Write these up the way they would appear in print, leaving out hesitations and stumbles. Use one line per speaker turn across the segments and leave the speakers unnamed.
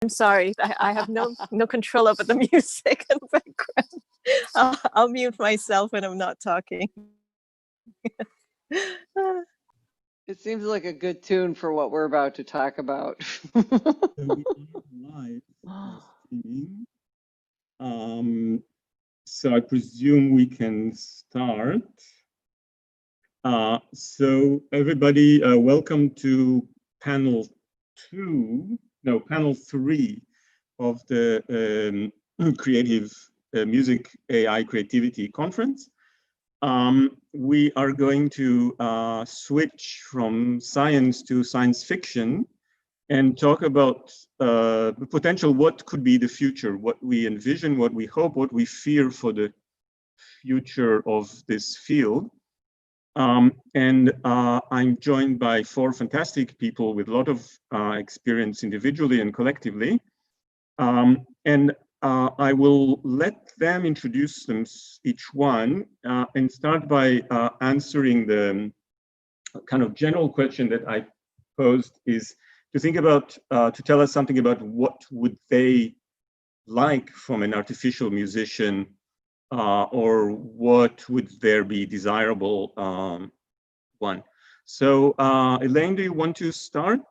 I'm sorry. I have no control over the music in the background. I'll mute myself when I'm not talking.
It seems like a good tune for what we're about to talk about.
So we are live streaming. So I presume we can start. So everybody, welcome to panel 3 of the Creative Music AI Creativity Conference. We are going to switch from science to science fiction and talk about the potential, what could be the future, what we envision, what we hope, what we fear for the future of this field. And I'm joined by 4 fantastic people with a lot of experience individually and collectively. And I will let them introduce them each one and start by answering the kind of general question that I posed, is to think about, to tell us something about what would they like from an artificial musician, or what would there be desirable one. So Elaine, do you want to start?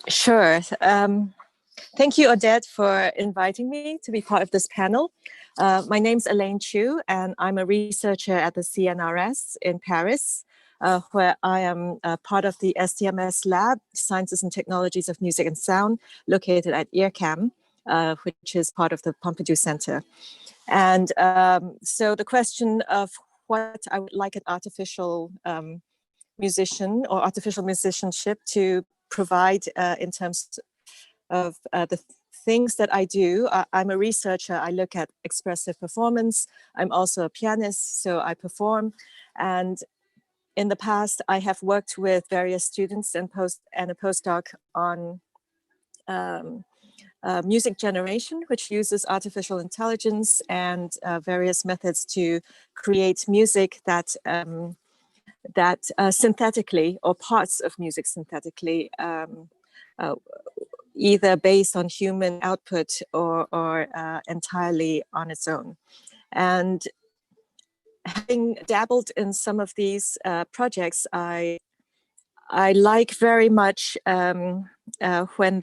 Sure. Thank you, Odette, for inviting me to be part of this panel. My name's Elaine Chu, and I'm a researcher at the CNRS in Paris, where I am part of the STMS lab, Sciences and Technologies of Music and Sound, located at IRCAM, which is part of the Pompidou Center. And so the question of what I would like an artificial musician or artificial musicianship to provide in terms of the things that I do. I'm a researcher. I look at expressive performance. I'm also a pianist, so I perform. And in the past, I have worked with various students and a postdoc on music generation, which uses artificial intelligence and various methods to create music that synthetically, or parts of music synthetically, either based on human output or entirely on its own. And having dabbled in some of these projects, I like very much when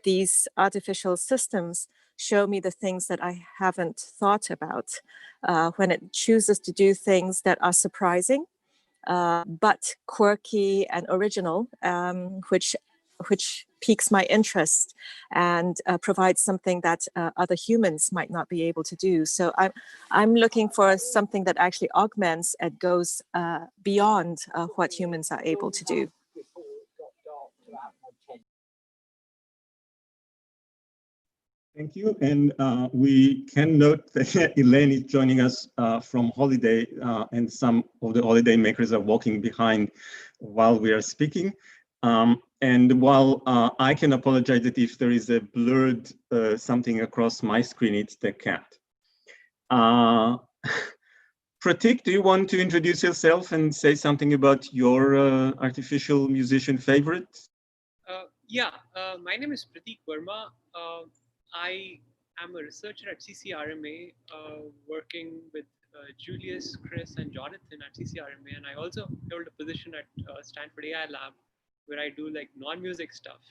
these artificial systems show me the things that I haven't thought about, when it chooses to do things that are surprising, but quirky and original, which piques my interest and provides something that other humans might not be able to do. So I'm looking for something that actually augments and goes beyond what humans are able to do.
Thank you. And we can note that Elaine is joining us from holiday, and some of the holiday makers are walking behind while we are speaking. And while I can apologize that if there is a blurred something across my screen, it's the cat. Pratik, do you want to introduce yourself and say something about your artificial musician favorite?
My name is Pratik Verma. I am a researcher at CCRMA, working with Julius, Chris, and Jonathan at CCRMA, and I also hold a position at Stanford AI Lab, where I do like non-music stuff.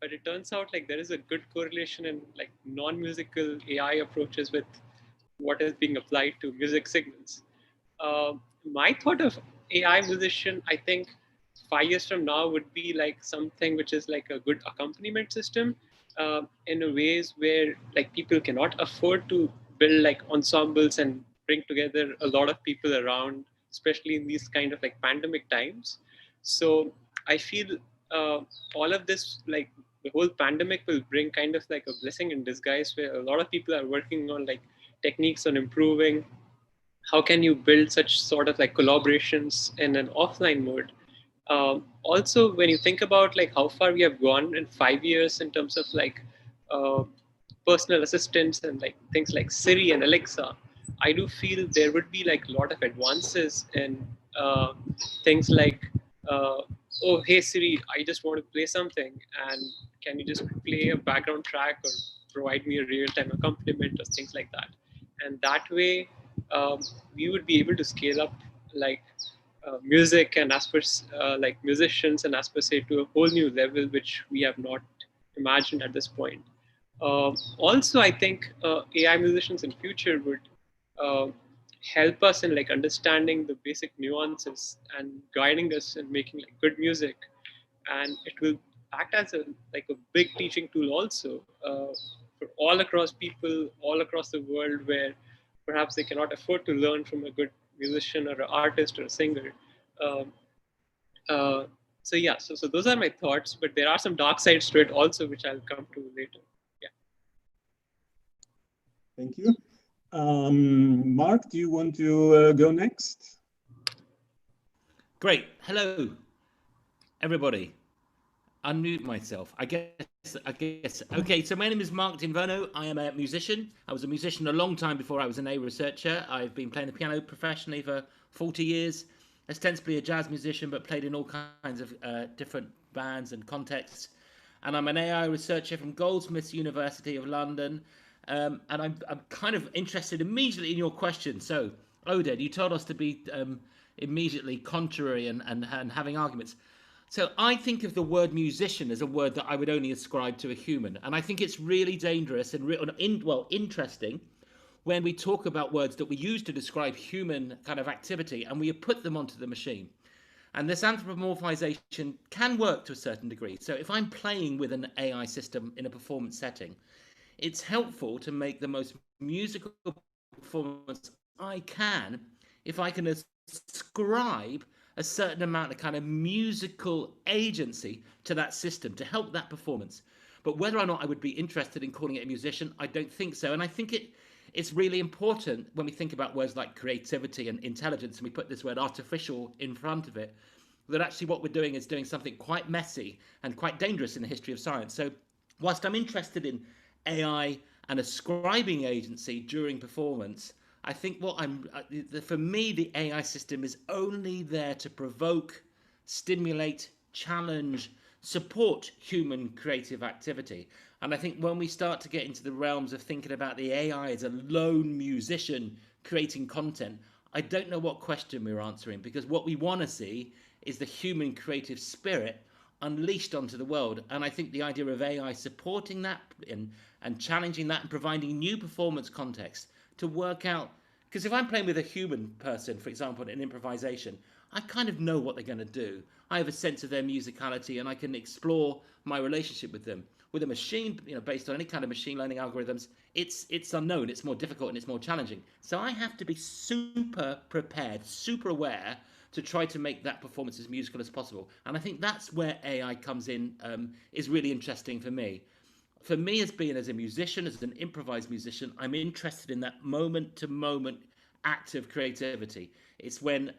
But it turns out like there is a good correlation in like non-musical AI approaches with what is being applied to music signals. My thought of AI musician, I think 5 years from now would be like something which is like a good accompaniment system, in a ways where like people cannot afford to build like ensembles and bring together a lot of people around, especially in these kind of like pandemic times. So I feel all of this, like the whole pandemic will bring kind of like a blessing in disguise, where a lot of people are working on like techniques on improving how can you build such sort of like collaborations in an offline mode. Also, when you think about like how far we have gone in 5 years in terms of like personal assistants and like things like Siri and Alexa, I do feel there would be like a lot of advances in things like oh, hey Siri, I just want to play something, and can you just play a background track or provide me a real-time accompaniment or things like that? And that way, we would be able to scale up like music and as per like musicians and as per se to a whole new level, which we have not imagined at this point. Also, I think AI musicians in future would uh, help us in like understanding the basic nuances and guiding us in making like good music, and it will act as a like a big teaching tool also for all across people all across the world where perhaps they cannot afford to learn from a good musician or an artist or a singer. Um, uh, so yeah, so those are my thoughts, but there are some dark sides to it also, which I'll come to later. Yeah.
Thank you. Mark, do you want to go next?
Great. Hello, everybody. Unmute myself. I guess. Okay, so my name is Mark D'Inverno. I am a musician. I was a musician a long time before I was an AI researcher. I've been playing the piano professionally for 40 years, ostensibly a jazz musician, but played in all kinds of different bands and contexts. And I'm an AI researcher from Goldsmiths University of London. And I'm kind of interested immediately in your question. So, Oded, you told us to be immediately contrary and having arguments. So I think of the word musician as a word that I would only ascribe to a human. And I think it's really dangerous and interesting when we talk about words that we use to describe human kind of activity and we put them onto the machine. And this anthropomorphization can work to a certain degree. So if I'm playing with an AI system in a performance setting, it's helpful to make the most musical performance I can if I can ascribe a certain amount of kind of musical agency to that system to help that performance. But whether or not I would be interested in calling it a musician, I don't think so. And I think it's really important when we think about words like creativity and intelligence, and we put this word artificial in front of it, that actually what we're doing is doing something quite messy and quite dangerous in the history of science. So whilst I'm interested in AI and ascribing agency during performance, I think for me, the AI system is only there to provoke, stimulate, challenge, support human creative activity. And I think when we start to get into the realms of thinking about the AI as a lone musician creating content, I don't know what question we're answering, because what we want to see is the human creative spirit unleashed onto the world. And I think the idea of AI supporting that and challenging that and providing new performance context to work out, because if I'm playing with a human person, for example, in improvisation, I kind of know what they're going to do. I have a sense of their musicality and I can explore my relationship with them. With a machine, based on any kind of machine learning algorithms, it's unknown, it's more difficult and it's more challenging. So I have to be super prepared, super aware to try to make that performance as musical as possible. And I think that's where AI comes in, is really interesting for me. For me, as a musician, as an improvised musician, I'm interested in that moment-to-moment act of creativity. It's when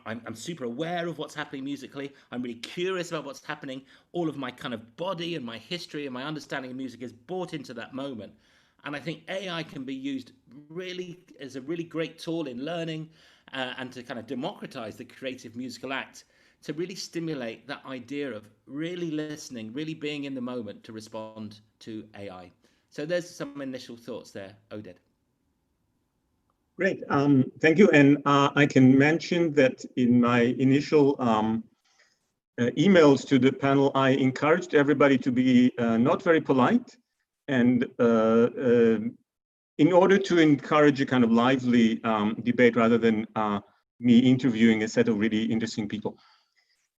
I'm super aware of what's happening musically. I'm really curious about what's happening. All of my kind of body and my history and my understanding of music is brought into that moment. And I think AI can be used really as a really great tool in learning and to kind of democratize the creative musical act, to really stimulate that idea of really listening, really being in the moment to respond to AI. So there's some initial thoughts there, Oded.
Great, thank you. And I can mention that in my initial emails to the panel, I encouraged everybody to be not very polite, and in order to encourage a kind of lively debate rather than me interviewing a set of really interesting people.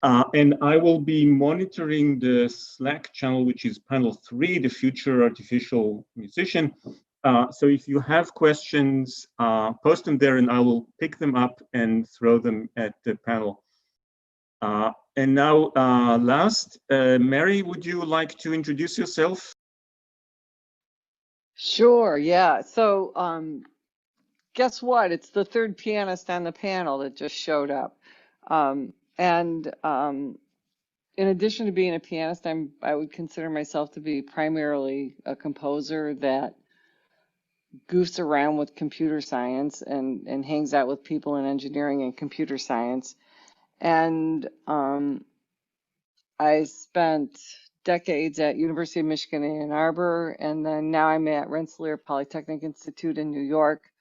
And I will be monitoring the Slack channel, which is panel 3, the Future Artificial Musician. So if you have questions, post them there and I will pick them up and throw them at the panel. And now last, Mary, would you like to introduce yourself?
Sure, yeah. So guess what? It's the third pianist on the panel that just showed up. In addition to being a pianist, I would consider myself to be primarily a composer that goofs around with computer science and hangs out with people in engineering and computer science. And I spent decades at University of Michigan in Ann Arbor, and then now I'm at Rensselaer Polytechnic Institute in New York,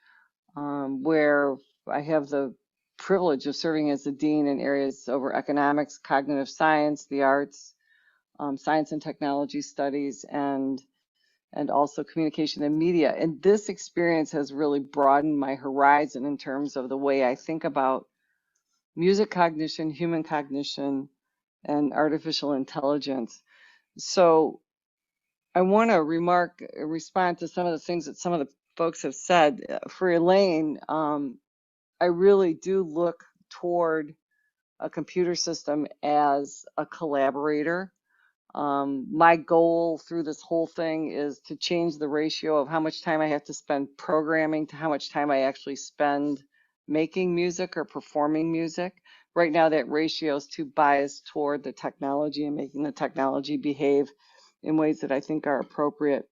where I have the privilege of serving as the dean in areas over economics, cognitive science, the arts, science and technology studies, and also communication and media. And this experience has really broadened my horizon in terms of the way I think about music cognition, human cognition, and artificial intelligence. So I want to respond to some of the things that some of the folks have said. For Elaine, I really do look toward a computer system as a collaborator. My goal through this whole thing is to change the ratio of how much time I have to spend programming to how much time I actually spend making music or performing music. Right now, that ratio is too biased toward the technology and making the technology behave in ways that I think are appropriate.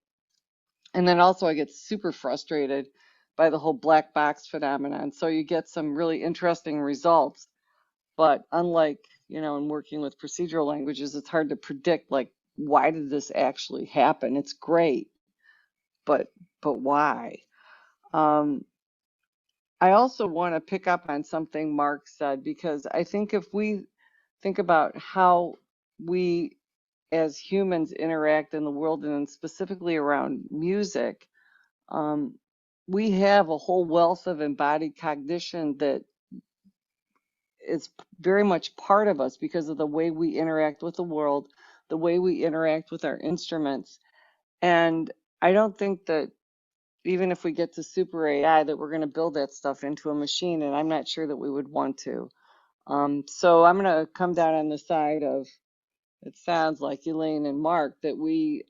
And then also I get super frustrated by the whole black box phenomenon. So you get some really interesting results, but unlike, you know, in working with procedural languages, it's hard to predict, like, why did this actually happen? It's great, but why? I also want to pick up on something Mark said, because I think if we think about how we as humans interact in the world, and specifically around music, we have a whole wealth of embodied cognition that is very much part of us because of the way we interact with the world, the way we interact with our instruments. And I don't think that even if we get to super AI, that we're going to build that stuff into a machine, and I'm not sure that we would want to. So I'm going to come down on the side of, it sounds like Elaine and Mark, that we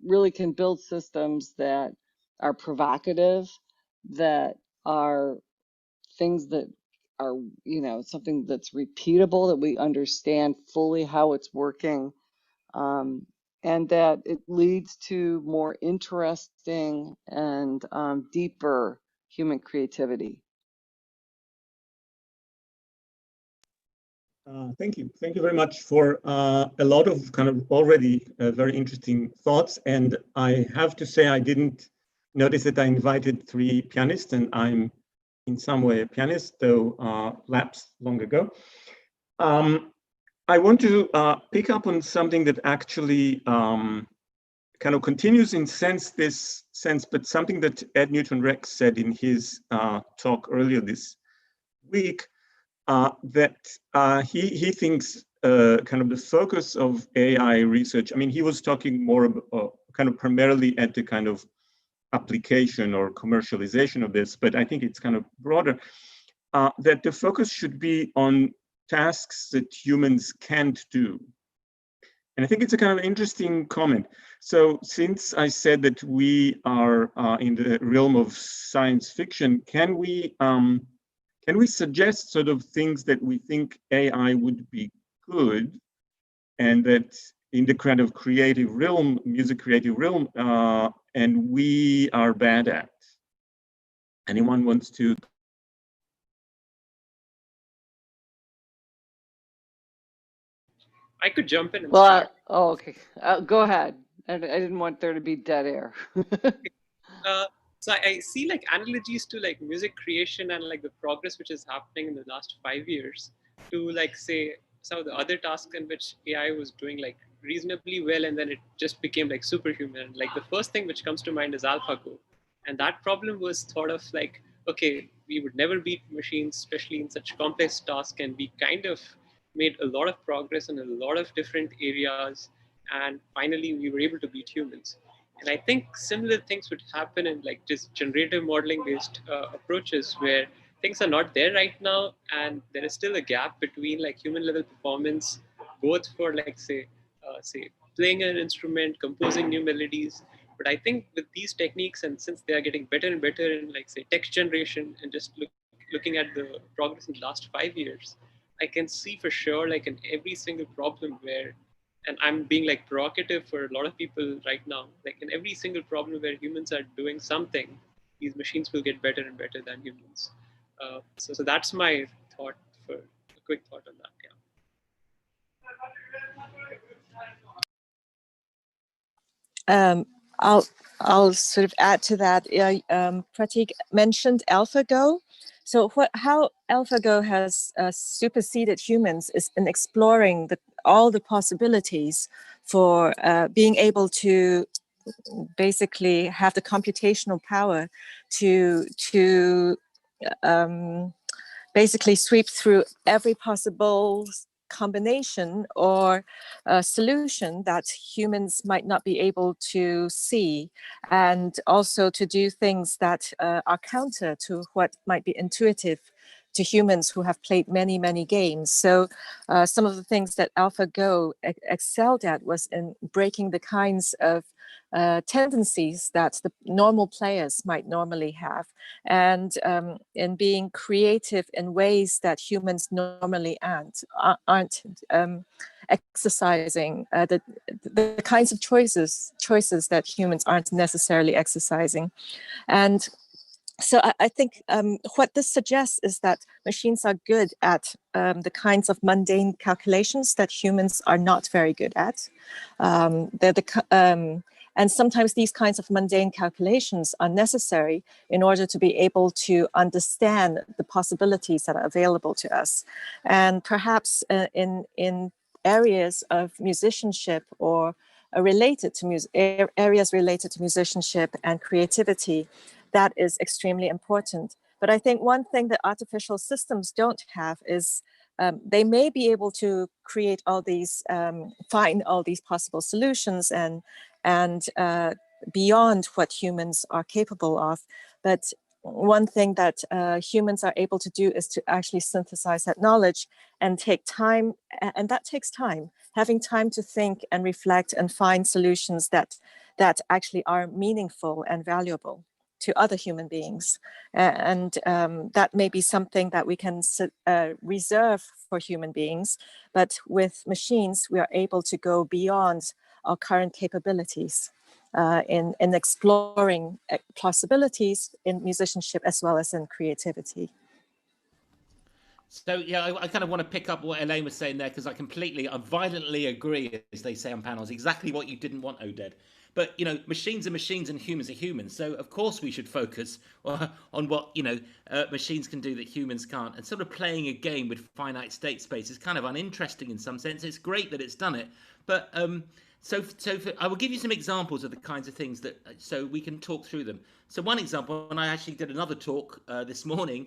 really can build systems that are provocative, that are things that are, you know, something that's repeatable, that we understand fully how it's working, and that it leads to more interesting and deeper human creativity.
Thank you. Thank you very much for a lot of kind of already very interesting thoughts. And I have to say, I didn't notice that I invited 3 pianists, and I'm in some way a pianist, though lapsed long ago. I want to pick up on something that actually kind of continues in this sense, but something that Ed Newton-Rex said in his talk earlier this week, that he thinks kind of the focus of AI research, I mean, he was talking more about kind of primarily at the kind of application or commercialization of this, but I think it's kind of broader, that the focus should be on tasks that humans can't do. And I think it's a kind of interesting comment. So since I said that we are in the realm of science fiction, can we suggest sort of things that we think AI would be good, and that in the kind of creative realm, music creative realm, and we are bad at? Anyone wants to?
I could jump in and
Well,
start.
okay, go ahead. I didn't want there to be dead air.
So I see like analogies to like music creation and like the progress which is happening in the last 5 years to like say some of the other tasks in which AI was doing like reasonably well, and then it just became like superhuman. Like the first thing which comes to mind is AlphaGo, and that problem was thought of like, okay, we would never beat machines, especially in such complex tasks, and we kind of made a lot of progress in a lot of different areas, and finally we were able to beat humans. And I think similar things would happen in like just generative modeling based approaches where things are not there right now, and there is still a gap between like human level performance, both for like say playing an instrument, composing new melodies. But I think with these techniques, and since they are getting better and better in like say text generation, and just looking at the progress in the last 5 years, I can see for sure like in every single problem where, and I'm being like provocative for a lot of people right now, like in every single problem where humans are doing something, these machines will get better and better than humans. So that's my thought, for a quick thought on that. Yeah.
Um, I'll I'll sort of add to that. Pratik mentioned AlphaGo. So how AlphaGo has superseded humans is in exploring all the possibilities for being able to basically have the computational power to basically sweep through every possible combination or solution that humans might not be able to see, and also to do things that are counter to what might be intuitive to humans who have played many, many games. So some of the things that AlphaGo excelled at was in breaking the kinds of tendencies that the normal players might normally have, and in being creative in ways that humans normally aren't exercising, the kinds of choices that humans aren't necessarily exercising. And so I think what this suggests is that machines are good at the kinds of mundane calculations that humans are not very good at. And sometimes these kinds of mundane calculations are necessary in order to be able to understand the possibilities that are available to us. And perhaps in areas of musicianship or areas related to musicianship and creativity, that is extremely important. But I think one thing that artificial systems don't have is they may be able to create all these, find all these possible solutions and beyond what humans are capable of. But one thing that humans are able to do is to actually synthesize that knowledge and take time, and that takes time, having time to think and reflect and find solutions that actually are meaningful and valuable to other human beings. And that may be something that we can reserve for human beings, but with machines, we are able to go beyond our current capabilities in exploring possibilities in musicianship as well as in creativity.
So yeah, I kind of want to pick up what Elaine was saying there, because I violently agree, as they say on panels, exactly what you didn't want, Oded. But machines are machines and humans are humans. So of course we should focus on what machines can do that humans can't. And sort of playing a game with finite state space is kind of uninteresting in some sense. It's great that it's done it, but I will give you some examples of the kinds of things that, so we can talk through them. So one example, and I actually did another talk this morning,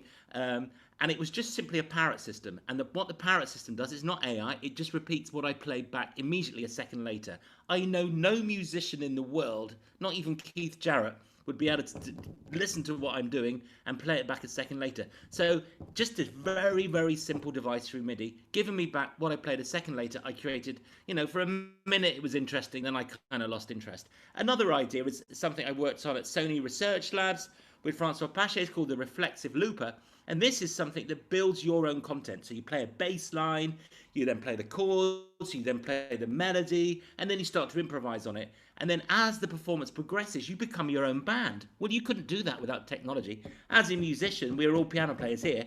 and it was just simply a parrot system. And what the parrot system does is not AI, it just repeats what I played back immediately a second later. I know no musician in the world, not even Keith Jarrett, would be able to listen to what I'm doing and play it back a second later. So just this very, very simple device through MIDI, giving me back what I played a second later. I created, for a minute it was interesting, then I kind of lost interest. Another idea is something I worked on at Sony Research Labs with Francois Pache. It's called the Reflexive Looper. And this is something that builds your own content. So you play a bass line, you then play the chords, you then play the melody, and then you start to improvise on it. And then as the performance progresses, you become your own band. Well, you couldn't do that without technology. As a musician, we're all piano players here.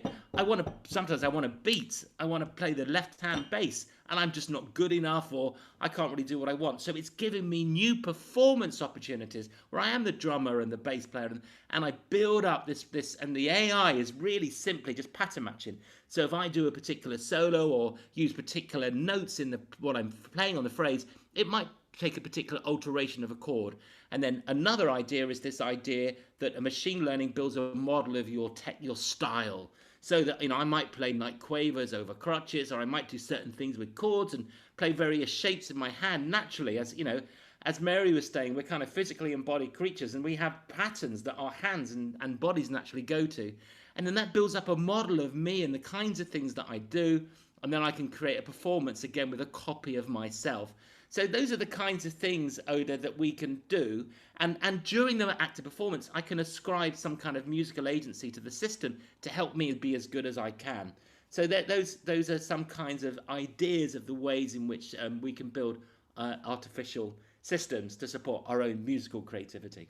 Sometimes I want a beat. I want to play the left-hand bass, and I'm just not good enough, or I can't really do what I want. So it's giving me new performance opportunities where I am the drummer and the bass player, and I build up this, and the AI is really simply just pattern matching. So if I do a particular solo or use particular notes in what I'm playing on the phrase, it might take a particular alteration of a chord. And then another idea is this idea that a machine learning builds a model of your style. So that, I might play night quavers over crutches, or I might do certain things with chords and play various shapes in my hand naturally. As Mary was saying, we're kind of physically embodied creatures, and we have patterns that our hands and bodies naturally go to. And then that builds up a model of me and the kinds of things that I do. And then I can create a performance again with a copy of myself. So those are the kinds of things, Oda, that we can do. And during the active performance, I can ascribe some kind of musical agency to the system to help me be as good as I can. So those are some kinds of ideas of the ways in which we can build artificial systems to support our own musical creativity.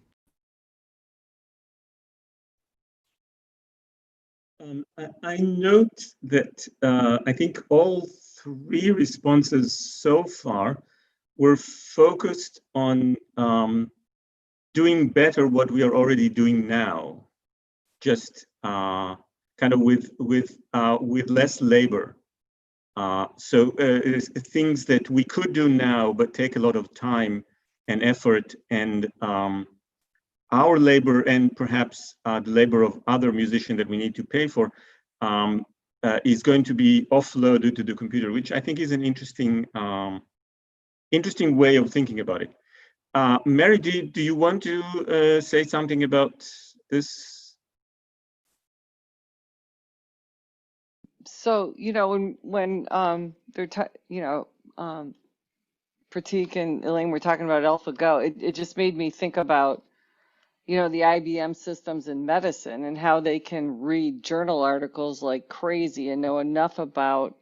I note that I think all three responses so far we're focused on doing better what we are already doing now, just kind of with less labor. So things that we could do now, but take a lot of time and effort, and our labor, and perhaps the labor of other musicians that we need to pay for, is going to be offloaded to the computer, which I think is an interesting way of thinking about it. Mary, do you want to say something about this?
So, when they're, Pratik and Elaine were talking about AlphaGo, it just made me think about, the IBM systems in medicine and how they can read journal articles like crazy and know enough about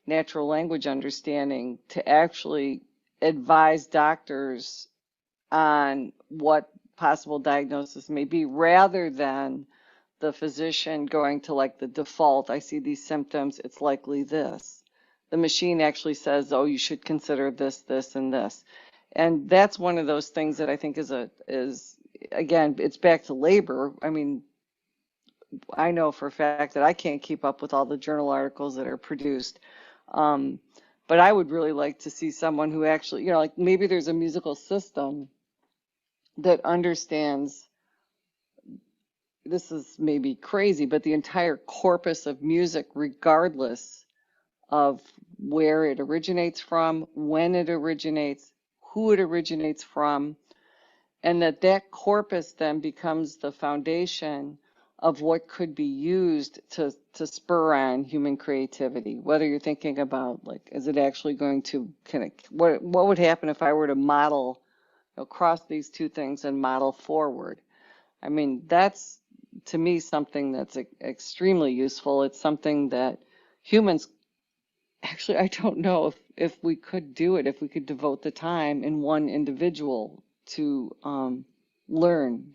natural language understanding to actually advise doctors on what possible diagnosis may be, rather than the physician going to like the default, I see these symptoms, it's likely this. The machine actually says, oh, you should consider this, this, and this. And that's one of those things that I think is again, it's back to labor. I mean, I know for a fact that I can't keep up with all the journal articles that are produced. But I would really like to see someone who actually, like maybe there's a musical system that understands, this is maybe crazy, but the entire corpus of music, regardless of where it originates from, when it originates, who it originates from, and that corpus then becomes the foundation of what could be used to spur on human creativity. Whether you're thinking about, like, is it actually going to connect? What would happen if I were to model across these two things and model forward? I mean, that's, to me, something that's extremely useful. It's something that humans, actually, I don't know if we could do it, if we could devote the time in one individual to learn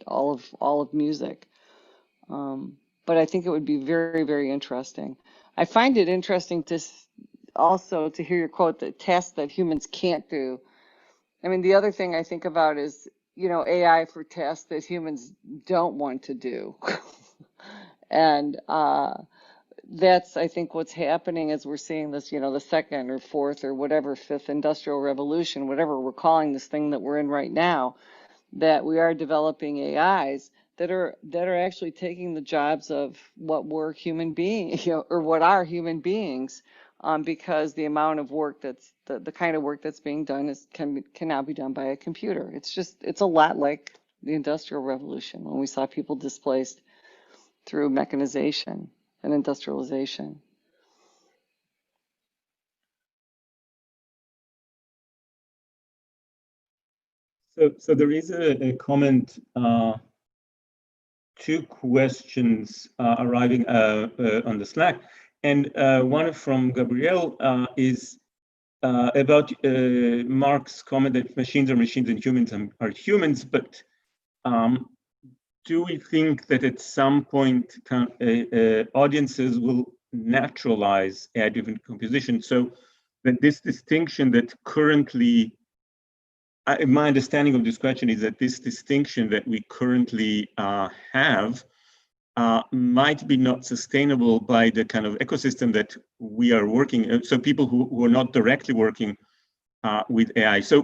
all of music. But I think it would be very, very interesting. I find it interesting to also to hear your quote, that tasks that humans can't do. I mean, the other thing I think about is, AI for tasks that humans don't want to do. And that's, I think, what's happening as we're seeing this, the second or fourth or whatever, fifth industrial revolution, whatever we're calling this thing that we're in right now, that we are developing AIs that are actually taking the jobs of what were human beings, or what are human beings, because the amount of work that's the kind of work that's being done can now be done by a computer. It's a lot like the Industrial Revolution, when we saw people displaced through mechanization and industrialization.
So there is a comment, two questions arriving on the Slack, and one from Gabrielle is about Mark's comment that machines are machines and humans are humans, but do we think that at some point audiences will naturalize AI-driven composition, so that this distinction that currently, my understanding of this question is that this distinction that we currently have might be not sustainable by the kind of ecosystem that we are working. So people who are not directly working with AI. So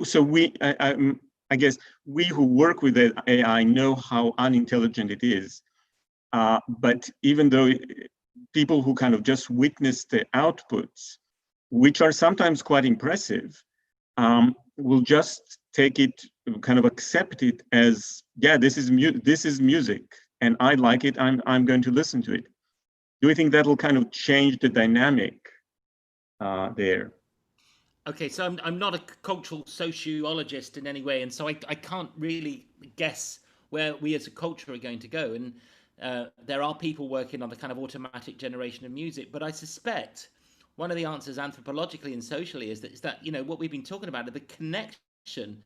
I guess we who work with AI know how unintelligent it is. But even though people who kind of just witness the outputs, which are sometimes quite impressive, will just take it, kind of accept it as, yeah, this is music, and I like it. I'm going to listen to it. Do you think that'll kind of change the dynamic there?
Okay, so I'm not a cultural sociologist in any way, and so I can't really guess where we as a culture are going to go. And there are people working on the kind of automatic generation of music, but I suspect one of the answers anthropologically and socially is that what we've been talking about, the connection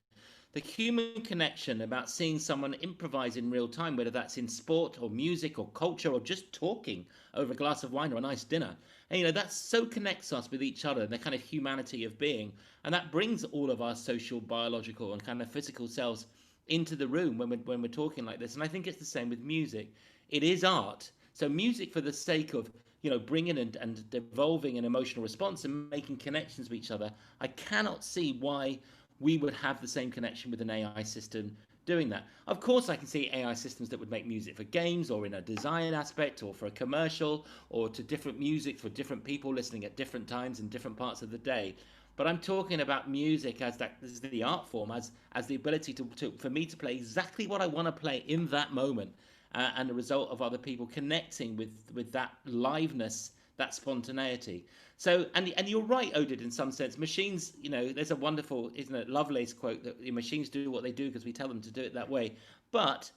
The human connection about seeing someone improvise in real time, whether that's in sport or music or culture or just talking over a glass of wine or a nice dinner. And, you know, that so connects us with each other and the kind of humanity of being. And that brings all of our social, biological and kind of physical selves into the room when we're talking like this. And I think it's the same with music. It is art. So music for the sake of, you know, bringing and evolving an emotional response and making connections with each other, I cannot see why we would have the same connection with an AI system doing that. Of course, I can see AI systems that would make music for games or in a design aspect or for a commercial or to different music for different people listening at different times in different parts of the day. But I'm talking about music as the art form, as the ability for me to play exactly what I want to play in that moment, and the result of other people connecting with that liveness, that spontaneity. So, and you're right, Oded, in some sense. Machines, you know, there's a wonderful, isn't it, Lovelace quote that the machines do what they do because we tell them to do it that way. But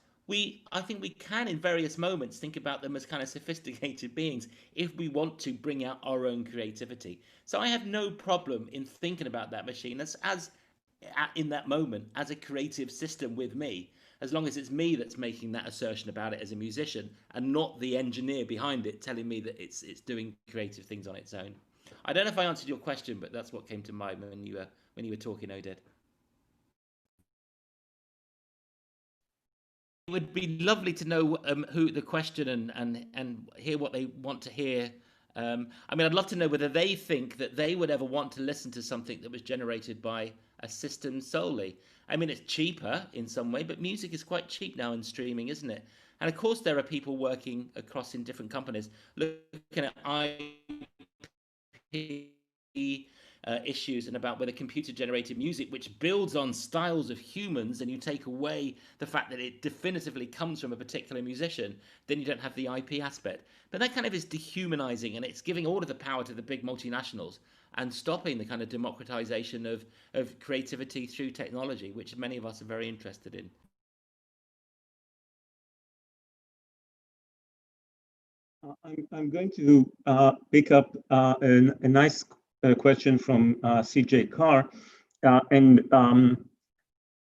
I think we can, in various moments, think about them as kind of sophisticated beings if we want to bring out our own creativity. So I have no problem in thinking about that machine as in that moment as a creative system with me, as long as it's me that's making that assertion about it as a musician and not the engineer behind it telling me that it's doing creative things on its own. I don't know if I answered your question, but that's what came to mind when you were talking, Oded. It would be lovely to know who the question and hear what they want to hear. I mean, I'd love to know whether they think that they would ever want to listen to something that was generated by a system solely. I mean, it's cheaper in some way, but music is quite cheap now in streaming, isn't it? And of course, there are people working across in different companies looking at IP issues and about whether computer-generated music, which builds on styles of humans, and you take away the fact that it definitively comes from a particular musician, then you don't have the IP aspect. But that kind of is dehumanizing, and it's giving all of the power to the big multinationals and stopping the kind of democratization of creativity through technology, which many of us are very interested in.
I'm going to pick up a nice question from CJ Carr, and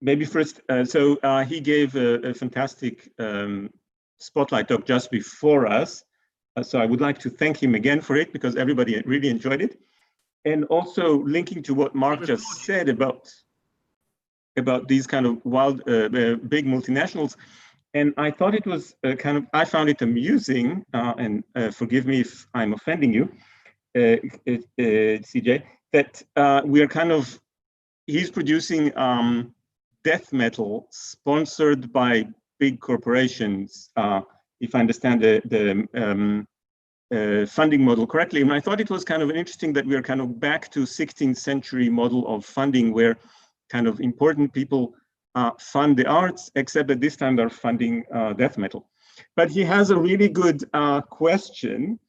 maybe first, so he gave a fantastic spotlight talk just before us, so I would like to thank him again for it because everybody really enjoyed it, and also linking to what Mark just said about these kind of wild, big multinationals. And I thought it was I found it amusing, and forgive me if I'm offending you, CJ, that we are he's producing death metal sponsored by big corporations, if I understand the funding model correctly. And I thought it was kind of interesting that we are kind of back to 16th century model of funding where kind of important people fund the arts, except that this time they're funding death metal. But he has a really good question,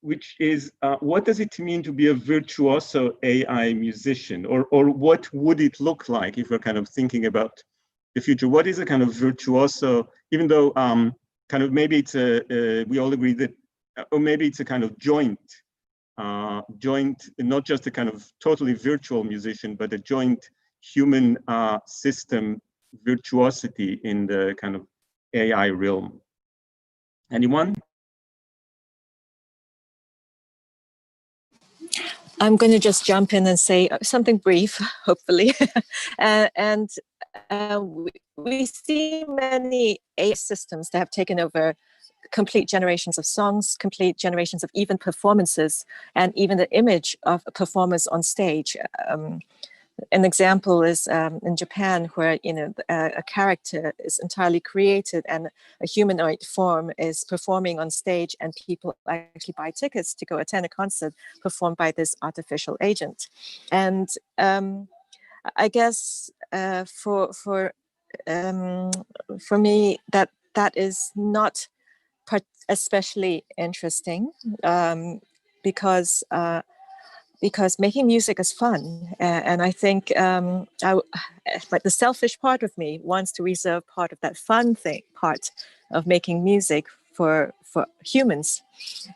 which is, what does it mean to be a virtuoso AI musician? Or what would it look like if we're kind of thinking about the future? What is a kind of virtuoso, even though kind of maybe it's we all agree that, or maybe it's a kind of joint, not just a kind of totally virtual musician, but a joint human system virtuosity in the kind of AI realm. Anyone?
I'm going to just jump in and say something brief, hopefully. We see many AI systems that have taken over complete generations of songs, complete generations of even performances, and even the image of performers on stage. An example is in Japan, where a character is entirely created and a humanoid form is performing on stage, and people actually buy tickets to go attend a concert performed by this artificial agent. And I guess for me, that is not especially interesting, because making music is fun, and I think but the selfish part of me wants to reserve part of that fun part of making music for humans,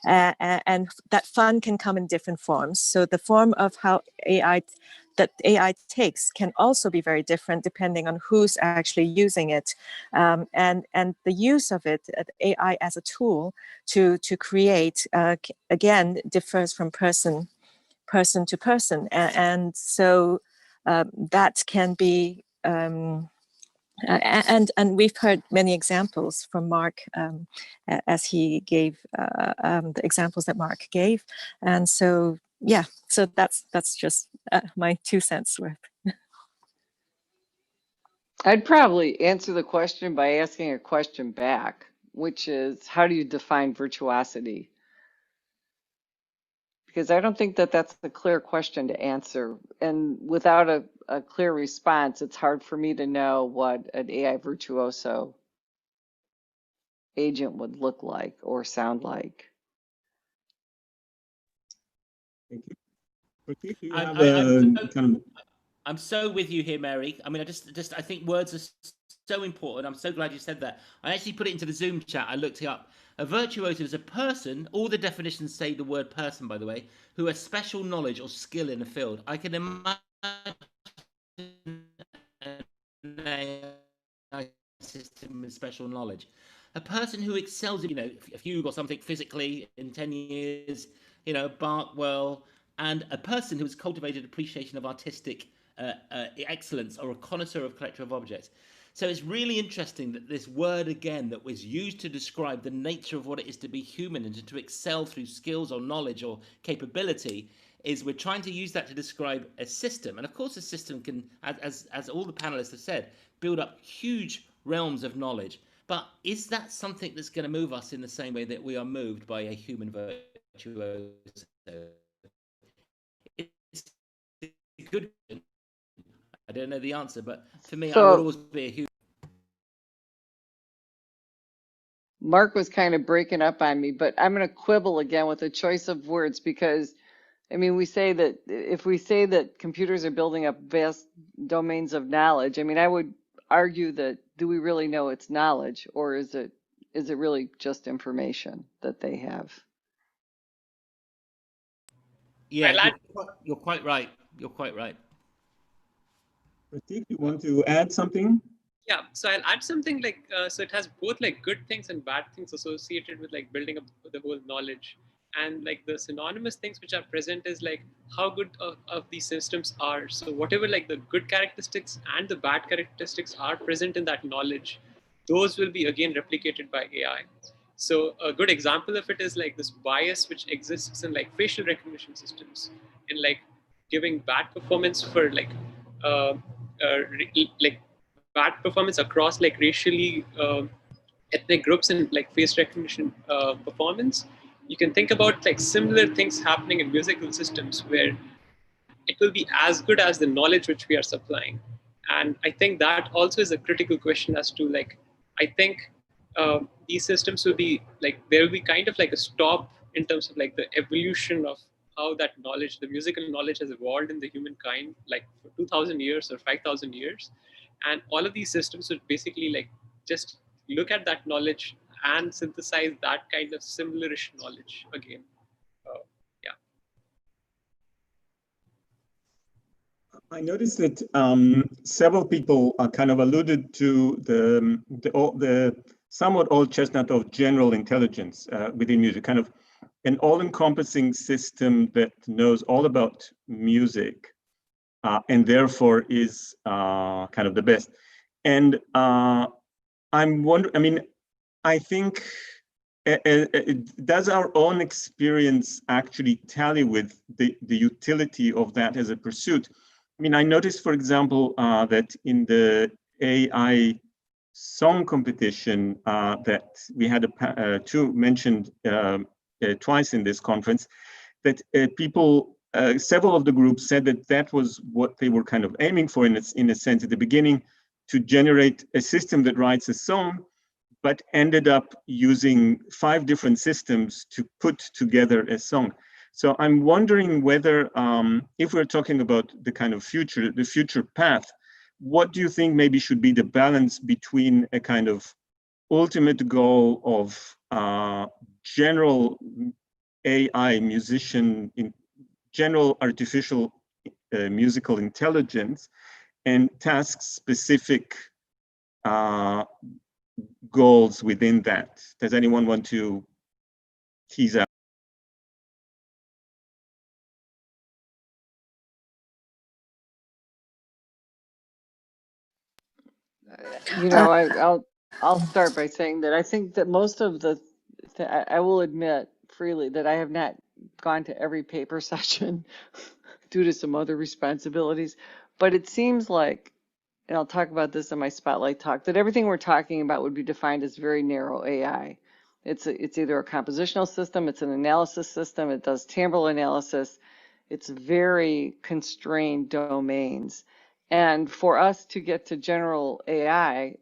and that fun can come in different forms. So the form of how AI takes can also be very different depending on who's actually using it, and the use of it, AI as a tool to create, again, differs from person to person, and so that can be. And we've heard many examples from Mark, as he gave the examples that Mark gave, and so yeah, so that's just my 2 cents worth.
I'd probably answer the question by asking a question back, which is, how do you define virtuosity? Because I don't think that that's a clear question to answer. And without a clear response, it's hard for me to know what an AI virtuoso agent would look like or sound like.
Thank you. Pratik, you
I'm-
have
I'm-
a kind of
I'm so with you here, Mary. I mean, I think words are so important. I'm so glad you said that. I actually put it into the Zoom chat. I looked it up. A virtuoso is a person, all the definitions say the word person, by the way, who has special knowledge or skill in a field. I can imagine an AI system with special knowledge. A person who excels, a fugue or something physically in 10 years, Bach well, and a person who has cultivated appreciation of artistic excellence or a connoisseur of collector of objects. So it's really interesting that this word again that was used to describe the nature of what it is to be human and to excel through skills or knowledge or capability is we're trying to use that to describe a system. And of course, a system can, as all the panelists have said, build up huge realms of knowledge. But is that something that's going to move us in the same way that we are moved by a human virtuoso? It's a good question. I don't know the answer, but for me, I would always be a human.
Mark was kind of breaking up on me, but I'm going to quibble again with the choice of words because, I mean, we say that if we say that computers are building up vast domains of knowledge, I mean, I would argue that do we really know it's knowledge, or is it really just information that they have?
Yeah, you're quite right. You're quite right.
Pratik, you want to add something?
Yeah, so I'll add something like, so it has both like good things and bad things associated with like building up the whole knowledge. And like the synonymous things which are present is like how good of these systems are. So whatever like the good characteristics and the bad characteristics are present in that knowledge, those will be again replicated by AI. So a good example of it is like this bias which exists in like facial recognition systems, in like giving bad performance for like like bad performance across like racially ethnic groups and like face recognition performance. You can think about like similar things happening in musical systems where it will be as good as the knowledge which we are supplying. And I think that also is a critical question as to like, I think these systems will be like, there will be kind of like a stop in terms of like the evolution of how that knowledge, the musical knowledge has evolved in the humankind, like for 2000 years or 5000 years. And all of these systems would basically like just look at that knowledge and synthesize that kind of similarish knowledge again. Yeah.
I noticed that several people kind of alluded to the somewhat old chestnut of general intelligence within music, kind of an all-encompassing system that knows all about music and therefore is kind of the best. And I'm wondering, I mean, I think, does our own experience actually tally with the utility of that as a pursuit? I mean, I noticed, for example, that in the AI song competition that we had two mentioned twice in this conference, that people, several of the groups said that that was what they were kind of aiming for in a sense at the beginning, to generate a system that writes a song, but ended up using 5 different systems to put together a song. So I'm wondering whether, if we're talking about the kind of the future path, what do you think maybe should be the balance between a kind of ultimate goal of general AI musician, in general artificial musical intelligence, and task-specific goals within that. Does anyone want to tease out?
You know, I'll start by saying that I think that most of I will admit freely that I have not gone to every paper session due to some other responsibilities, but it seems like, and I'll talk about this in my spotlight talk, that everything we're talking about would be defined as very narrow AI. It's either a compositional system, it's an analysis system, it does timbral analysis. It's very constrained domains. And for us to get to general AI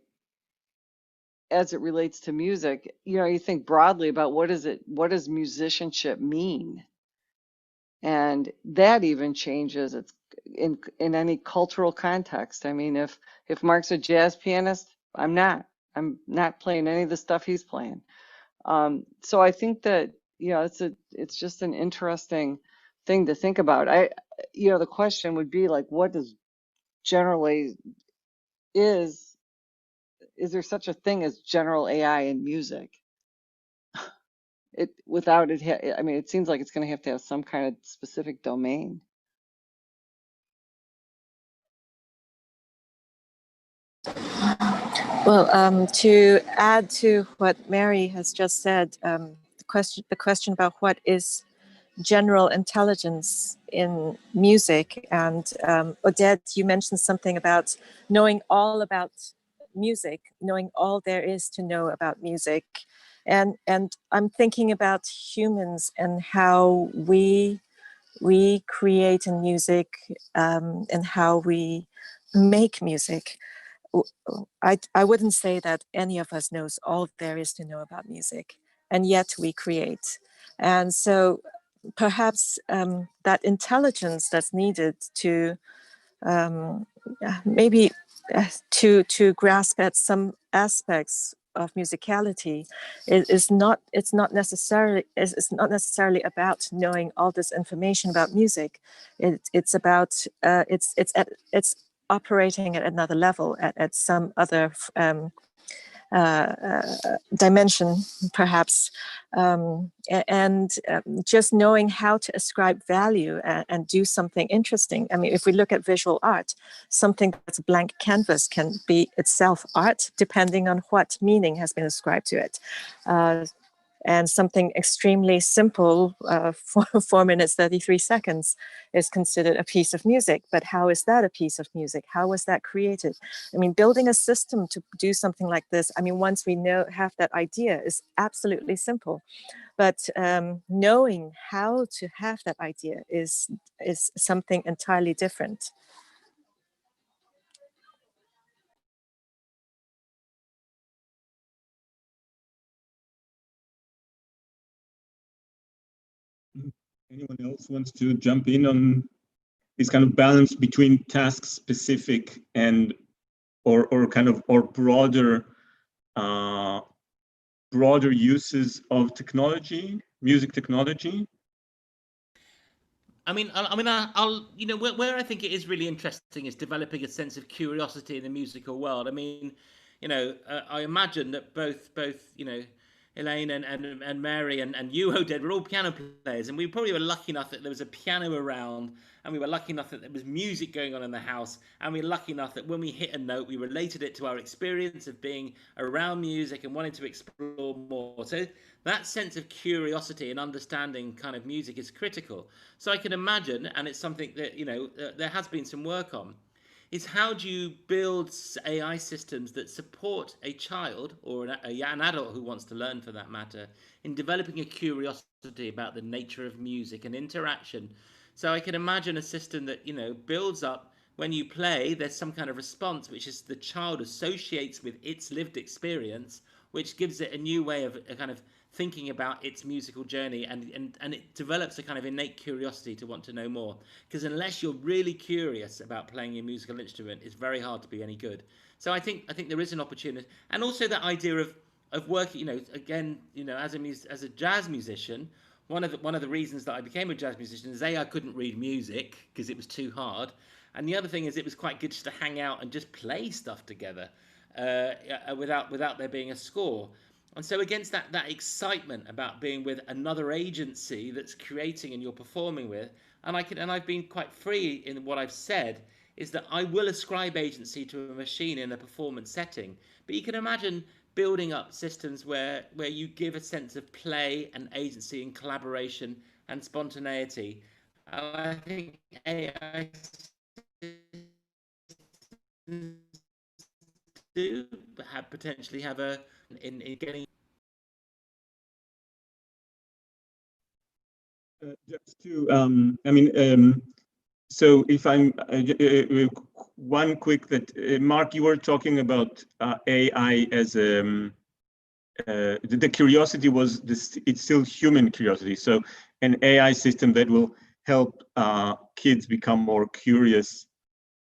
as it relates to music, you know, you think broadly about what does musicianship mean? And that even changes it's in any cultural context. I mean, if Mark's a jazz pianist, I'm not playing any of the stuff he's playing. So I think that, you know, it's just an interesting thing to think about. You know, the question would be like, what does generally is there such a thing as general AI in music? Without it, I mean, it seems like it's going to have some kind of specific domain.
Well, to add to what Mary has just said, the question about what is general intelligence in music, and Oded, you mentioned something about knowing all about music, knowing all there is to know about music, and I'm thinking about humans and how we create in music, and how we make music. I wouldn't say that any of us knows all there is to know about music, and yet we create. And so perhaps that intelligence that's needed to maybe to grasp at some aspects of musicality it's not necessarily about knowing all this information about music. It's about it's operating at another level, at some other dimension, perhaps, and just knowing how to ascribe value and do something interesting. I mean, if we look at visual art, something that's a blank canvas can be itself art, depending on what meaning has been ascribed to it. And something extremely simple, 4 minutes, 33 seconds, is considered a piece of music. But how is that a piece of music? How was that created? I mean, building a system to do something like this, I mean, once we have that idea, is absolutely simple. But knowing how to have that idea is something entirely different.
Anyone else wants to jump in on this kind of balance between task specific and or broader broader uses of technology, music technology?
I'll you know, where I think it is really interesting is developing a sense of curiosity in the musical world. I mean, you know, I imagine that both you know, Elaine and Mary and you, Oded, were all piano players, and we probably were lucky enough that there was a piano around, and we were lucky enough that there was music going on in the house, and we were lucky enough that when we hit a note, we related it to our experience of being around music and wanting to explore more. So that sense of curiosity and understanding kind of music is critical. So I can imagine, and it's something that, you know, there has been some work on, is how do you build AI systems that support a child or an adult who wants to learn, for that matter, in developing a curiosity about the nature of music and interaction. So I can imagine a system that, you know, builds up when you play, there's some kind of response which is the child associates with its lived experience, which gives it a new way of a kind of thinking about its musical journey, and it develops a kind of innate curiosity to want to know more, because unless you're really curious about playing your musical instrument, it's very hard to be any good. So I think there is an opportunity, and also that idea of of working, again, as a jazz musician, one of the reasons that I became a jazz musician is I couldn't read music because it was too hard, and the other thing is it was quite good just to hang out and just play stuff together without there being a score. And so against that excitement about being with another agency that's creating and you're performing with, and I've been quite free in what I've said, is that I will ascribe agency to a machine in a performance setting. But you can imagine building up systems where you give a sense of play and agency and collaboration and spontaneity. And I think AI do potentially have in getting.
Just to, so if I'm one quick Mark, you were talking about AI as the curiosity was this. It's still human curiosity. So an AI system that will help kids become more curious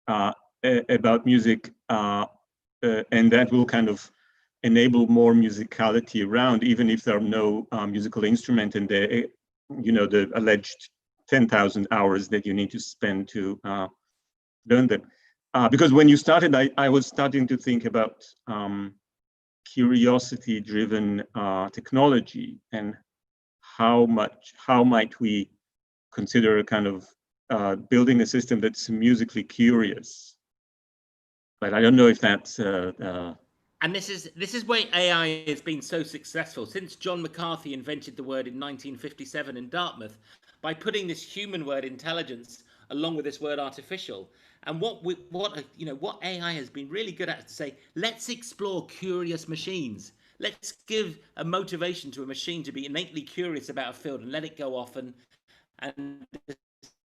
about music, and that will kind of enable more musicality around, even if there are no musical instrument and the alleged 10,000 hours that you need to spend to learn them. Because when you started, I was starting to think about curiosity-driven technology and how might we consider kind of building a system that's musically curious. But I don't know if that's
and this is why AI has been so successful since John McCarthy invented the word in 1957 in Dartmouth by putting this human word intelligence along with this word artificial. And what AI has been really good at is to say, let's explore curious machines. Let's give a motivation to a machine to be innately curious about a field and let it go off and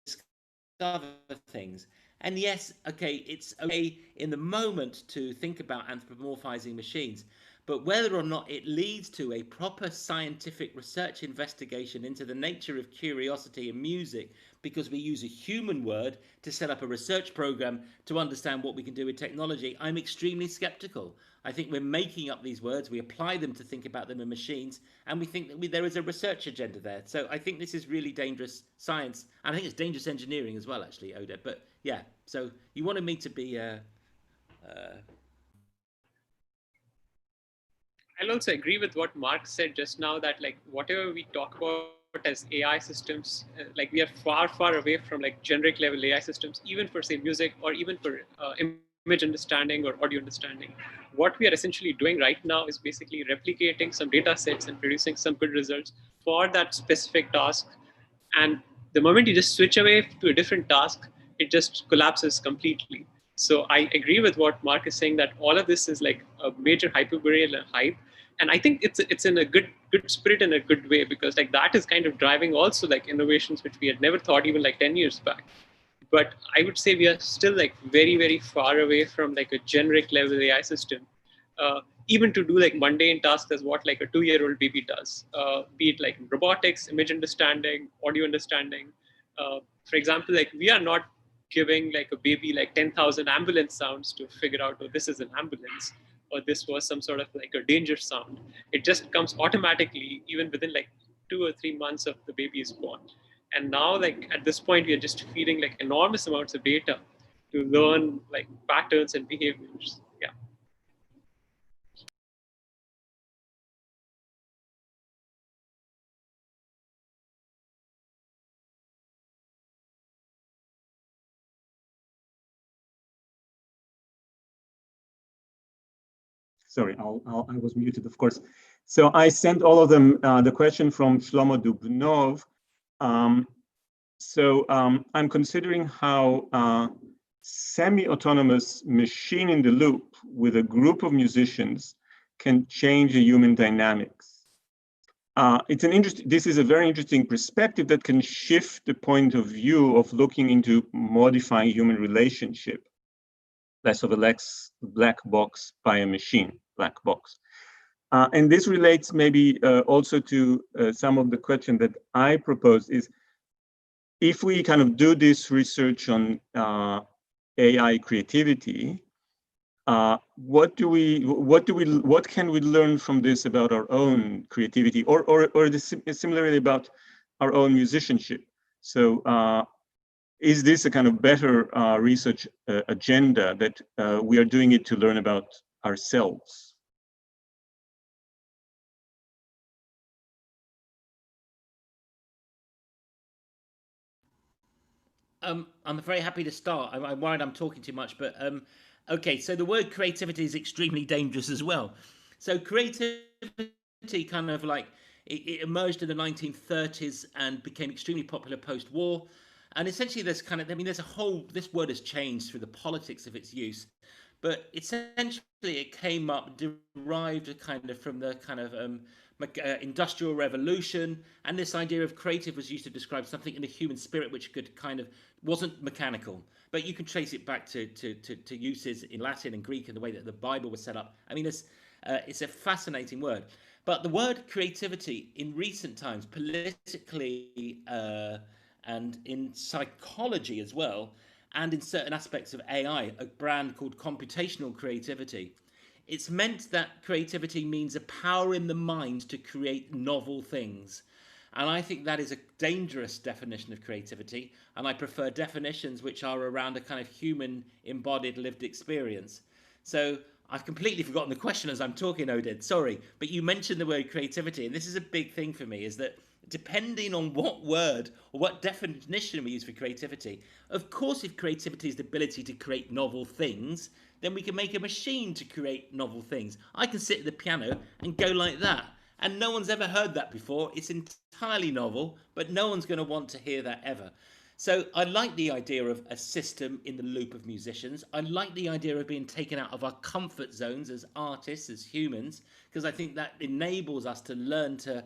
discover things. And yes, okay, it's okay in the moment to think about anthropomorphizing machines, but whether or not it leads to a proper scientific research investigation into the nature of curiosity in music, because we use a human word to set up a research program to understand what we can do with technology, I'm extremely skeptical. I think we're making up these words, we apply them to think about them in machines, and we think that there is a research agenda there. So I think this is really dangerous science, and I think it's dangerous engineering as well, actually, Oded. But yeah, so you wanted me to be
I'll also agree with what Mark said just now, that like whatever we talk about as AI systems, like we are far away from like generic level AI systems, even for say music or even for image understanding or audio understanding. What we are essentially doing right now is basically replicating some data sets and producing some good results for that specific task. And the moment you just switch away to a different task, it just collapses completely. So I agree with what Mark is saying, that all of this is like a major hyperbole and hype. And I think it's in a good spirit and a good way, because like that is kind of driving also like innovations which we had never thought even like 10 years back. But I would say we are still like very far away from like a generic level AI system, even to do like mundane tasks as what like a 2-year-old baby does, be it like robotics, image understanding, audio understanding. For example, like we are not giving like a baby like 10,000 ambulance sounds to figure out, oh, this is an ambulance, or this was some sort of like a danger sound. It just comes automatically even within like 2 or 3 months of the baby is born. And now like at this point, we are just feeding like enormous amounts of data to learn like patterns and behaviors. Yeah.
Sorry, I was muted, of course. So I sent all of them the question from Shlomo Dubnov. I'm considering how semi-autonomous machine in the loop with a group of musicians can change the human dynamics. This is a very interesting perspective that can shift the point of view of looking into modifying human relationship, less of a black box by a machine, black box. And this relates maybe also to some of the question that I proposed is, if we kind of do this research on AI creativity, what can we learn from this about our own creativity, or similarly about our own musicianship? So is this a kind of better research agenda that we are doing it to learn about ourselves?
I'm very happy to start. I'm worried I'm talking too much, but okay. So the word creativity is extremely dangerous as well. So creativity kind of like it emerged in the 1930s and became extremely popular post-war. And essentially, there's kind of, I mean, there's a whole, this word has changed through the politics of its use, but essentially it came up, derived kind of from the kind of industrial revolution, and this idea of creative was used to describe something in the human spirit which could kind of wasn't mechanical, but you can trace it back to uses in Latin and Greek and the way that the Bible was set up. I mean, it's a fascinating word. But the word creativity in recent times, politically and in psychology as well, and in certain aspects of AI, a brand called computational creativity, it's meant that creativity means a power in the mind to create novel things. And I think that is a dangerous definition of creativity. And I prefer definitions which are around a kind of human embodied lived experience. So I've completely forgotten the question as I'm talking, Oded, sorry. But you mentioned the word creativity. And this is a big thing for me, is that depending on what word or what definition we use for creativity, of course, if creativity is the ability to create novel things, then we can make a machine to create novel things. I can sit at the piano and go like that. And no one's ever heard that before. It's entirely novel, but no one's going to want to hear that ever. So I like the idea of a system in the loop of musicians. I like the idea of being taken out of our comfort zones as artists, as humans, because I think that enables us to learn to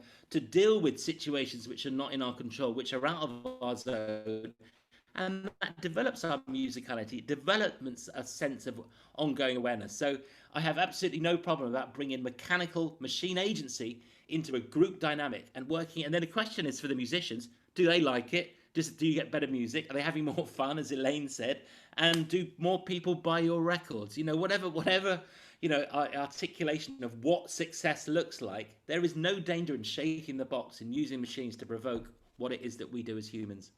deal with situations which are not in our control, which are out of our zone. And that develops our musicality, develops a sense of ongoing awareness. So I have absolutely no problem about bringing mechanical machine agency into a group dynamic and working. And then the question is for the musicians, do they like it? Do you get better music? Are they having more fun, as Elaine said? And do more people buy your records? You know, whatever, you know, articulation of what success looks like, there is no danger in shaking the box and using machines to provoke what it is that we do as humans.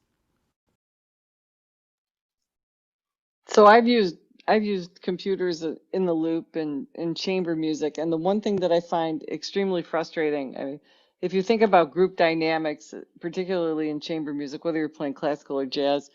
So I've used computers in the loop and in chamber music, and the one thing that I find extremely frustrating, I mean, if you think about group dynamics, particularly in chamber music, whether you're playing classical or jazz,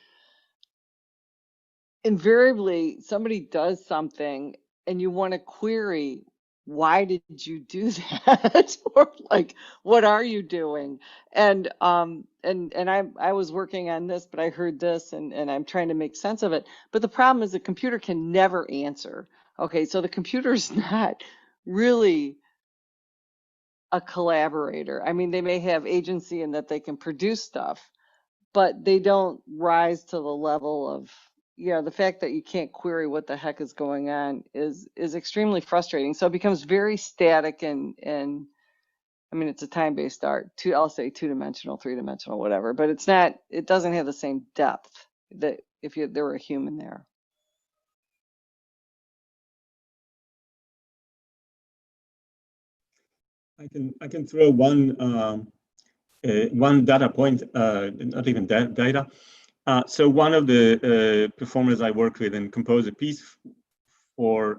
invariably somebody does something and you want to query, why did you do that? Or like, what are you doing? And I was working on this, but I heard this and I'm trying to make sense of it. But the problem is the computer can never answer. Okay, so the computer's not really a collaborator. I mean, they may have agency in that they can produce stuff, but they don't rise to the level of, you know, the fact that you can't query what the heck is going on is extremely frustrating. So it becomes very static and I mean, it's a time-based art. I'll say two-dimensional, three-dimensional, whatever, but it's not, it doesn't have the same depth that if there were a human there.
I can throw one data point, not even data. So one of the performers I work with and composed a piece for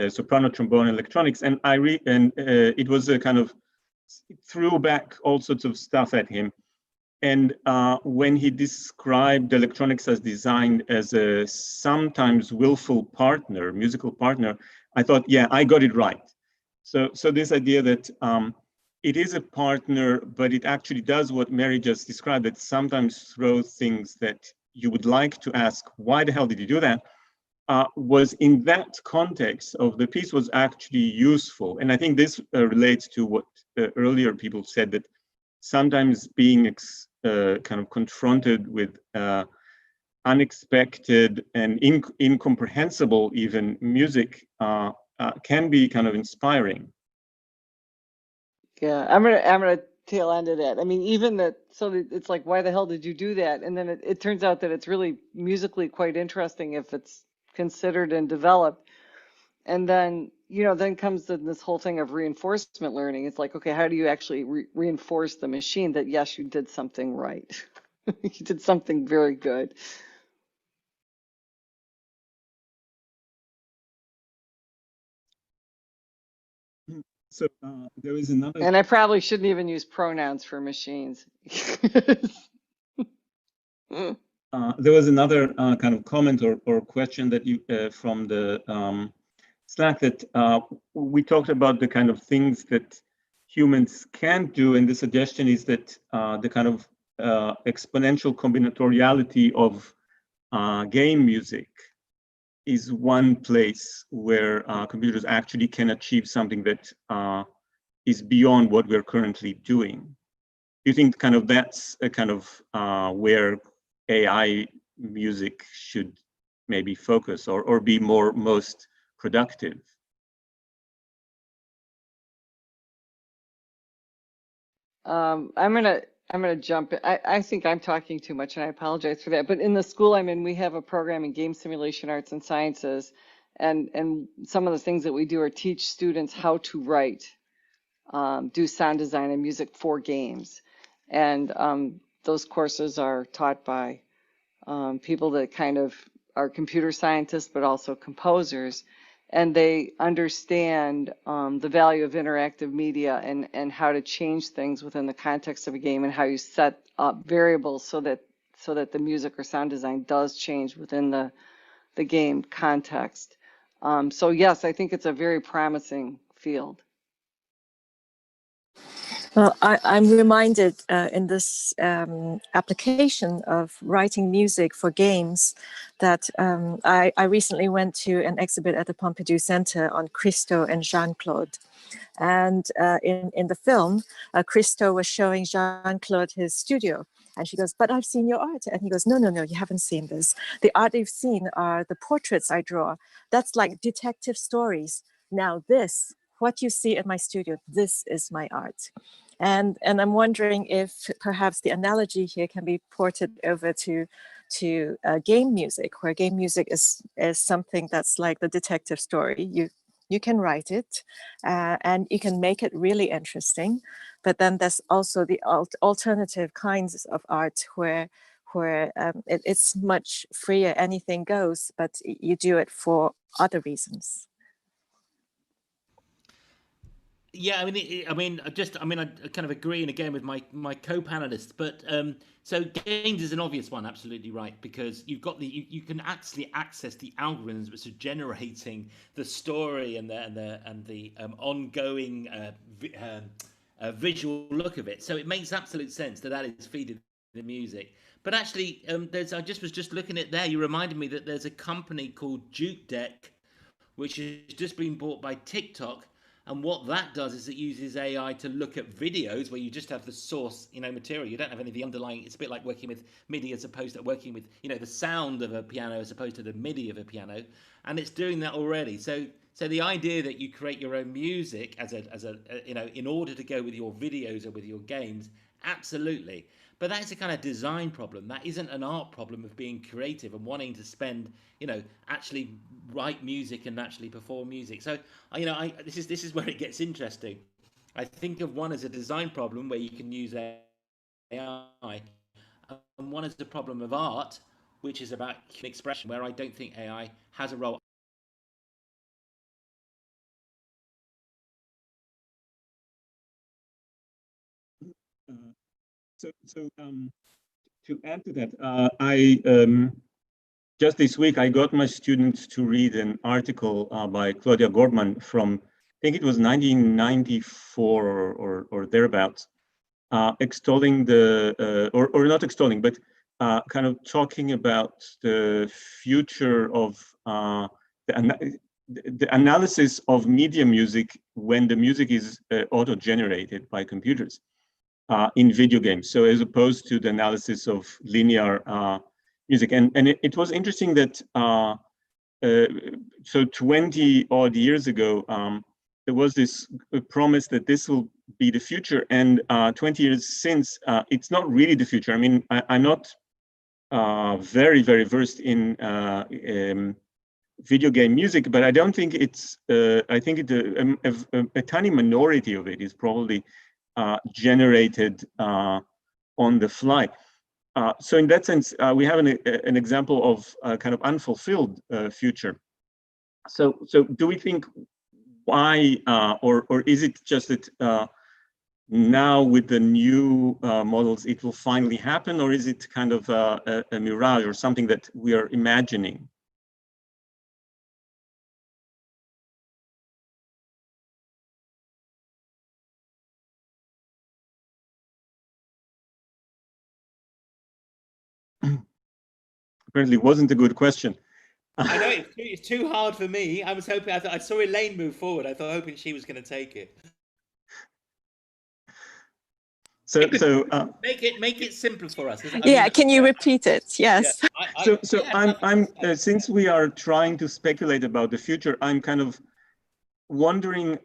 soprano, trombone, electronics, and it was a kind of threw back all sorts of stuff at him. And when he described electronics as designed as a sometimes willful partner, musical partner, I thought, yeah, I got it right. So this idea that it is a partner, but it actually does what Mary just described, that sometimes throws things that you would like to ask, why the hell did you do that? Was in that context of the piece was actually useful. And I think this relates to what earlier people said, that sometimes being kind of confronted with unexpected and incomprehensible even music can be kind of inspiring.
Yeah, I'm gonna tail end of that. I mean, even that, so it's like, why the hell did you do that? And then it turns out that it's really musically quite interesting if it's considered and developed. And then, then comes this whole thing of reinforcement learning. It's like, okay, how do you actually reinforce the machine that, yes, you did something right? You did something very good.
So there is another.
And I probably shouldn't even use pronouns for machines.
There was another kind of comment or question that you from the Slack that we talked about the kind of things that humans can't do, and the suggestion is that the kind of exponential combinatoriality of game music is one place where computers actually can achieve something that is beyond what we're currently doing. Do you think kind of that's a kind of where AI music should maybe focus or be most productive?
I'm gonna jump in. I think I'm talking too much and I apologize for that. But in the school I'm in, we have a program in game simulation arts and sciences. And some of the things that we do are teach students how to write, do sound design and music for games. And those courses are taught by people that kind of are computer scientists, but also composers. And they understand the value of interactive media and how to change things within the context of a game and how you set up variables so that the music or sound design does change within the game context. So yes, I think it's a very promising field.
Well, I'm reminded in this application of writing music for games that I recently went to an exhibit at the Pompidou Center on Christo and Jean-Claude. And in the film, Christo was showing Jean-Claude his studio. And she goes, but I've seen your art. And he goes, no, you haven't seen this. The art you've seen are the portraits I draw. That's like detective stories. Now this, what you see in my studio, this is my art. And I'm wondering if perhaps the analogy here can be ported over to game music, where game music is something that's like the detective story. You can write it and you can make it really interesting, but then there's also the alternative kinds of art where it's much freer, anything goes, but you do it for other reasons.
Yeah, I kind of agree, and again with my co-panelists. But so games is an obvious one, absolutely right, because you've got you can actually access the algorithms which are generating the story and the ongoing visual look of it. So it makes absolute sense that is feeding the music. But actually, I was just looking at there. You reminded me that there's a company called JukeDeck, which has just been bought by TikTok. And what that does is it uses AI to look at videos where you just have the source, material. You don't have any of the underlying. It's a bit like working with MIDI as opposed to working with, the sound of a piano as opposed to the MIDI of a piano. And it's doing that already. So the idea that you create your own music as a in order to go with your videos or with your games, absolutely. But that's a kind of design problem. That isn't an art problem of being creative and wanting to spend, actually write music and actually perform music. So, this is where it gets interesting. I think of one as a design problem where you can use AI, and one as the problem of art, which is about human expression, where I don't think AI has a role.
So to add to that, I just this week I got my students to read an article by Claudia Gordman from, I think it was 1994 or thereabouts, extolling or not extolling, but kind of talking about the future of the analysis of media music when the music is auto-generated by computers. In video games, so as opposed to the analysis of linear music, and it was interesting that so 20 odd years ago there was this promise that this will be the future, and 20 years since it's not really the future. I mean, I'm not very versed in video game music, but I don't think it's, I think a tiny minority of it is probably generated on the fly. So in that sense, we have an example of a kind of unfulfilled future. So do we think why, or is it just that now with the new models, it will finally happen, or is it kind of a mirage or something that we are imagining? Apparently wasn't a good question.
I know it's too hard for me. I was hoping, I saw Elaine move forward. I thought, hoping she was going to take it.
So
make it simple for us.
Yeah, can you repeat it? Yes.
Yeah, I'm since we are trying to speculate about the future, I'm kind of wondering.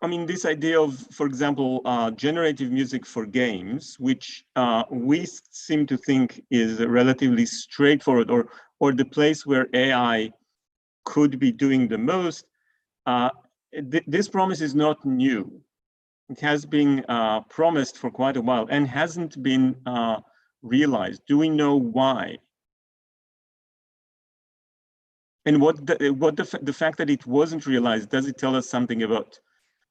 I mean, this idea of, for example, generative music for games, which we seem to think is relatively straightforward, or the place where AI could be doing the most. This promise is not new. It has been promised for quite a while and hasn't been realized. Do we know why? And what the fact that it wasn't realized, does it tell us something about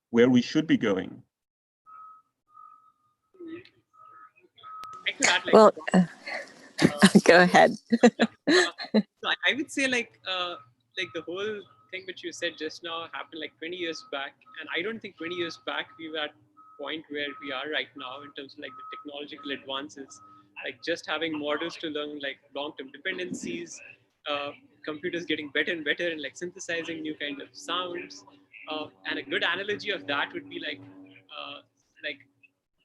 where we should be going?
I could add, like,
Well, go ahead.
So I would say like the whole thing which you said just now happened like 20 years back, and I don't think 20 years back we were at a point where we are right now in terms of like the technological advances, like just having models to learn like long-term dependencies, computers getting better and better and like synthesizing new kind of sounds, and a good analogy of that would be like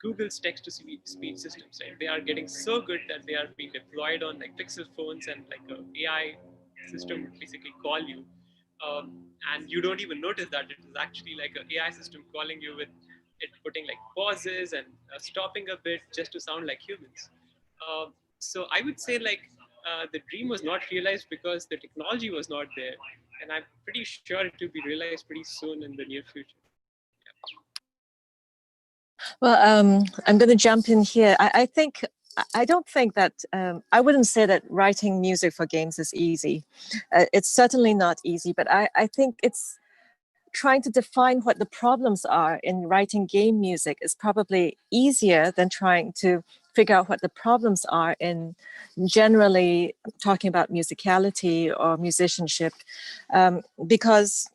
Google's text-to-speech systems, right? They are getting so good that they are being deployed on like Pixel phones, and like a AI system would basically call you, and you don't even notice that it is actually like an AI system calling you, with it putting like pauses and stopping a bit just to sound like humans. So I would say like the dream was not realized because the technology was not there, and I'm pretty sure it will be realized pretty soon in the near future.
Well, I'm going to jump in here. I don't think that, I wouldn't say that writing music for games is easy. It's certainly not easy, but I think it's trying to define what the problems are in writing game music is probably easier than trying to figure out what the problems are in generally talking about musicality or musicianship, because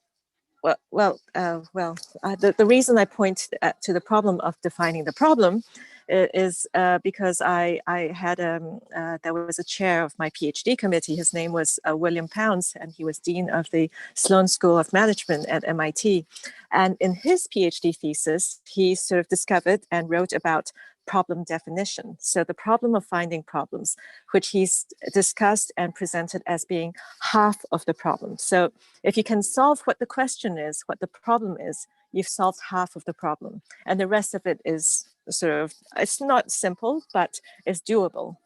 the reason I point to the problem of defining the problem is because I had there was a chair of my PhD committee. His name was William Pounds, and he was dean of the Sloan School of Management at MIT. And in his PhD thesis, he sort of discovered and wrote about problem definition. So the problem of finding problems, which he's discussed and presented as being half of the problem. So if you can solve what the question is, what the problem is, you've solved half of the problem. And the rest of it is sort of, it's not simple, but it's doable.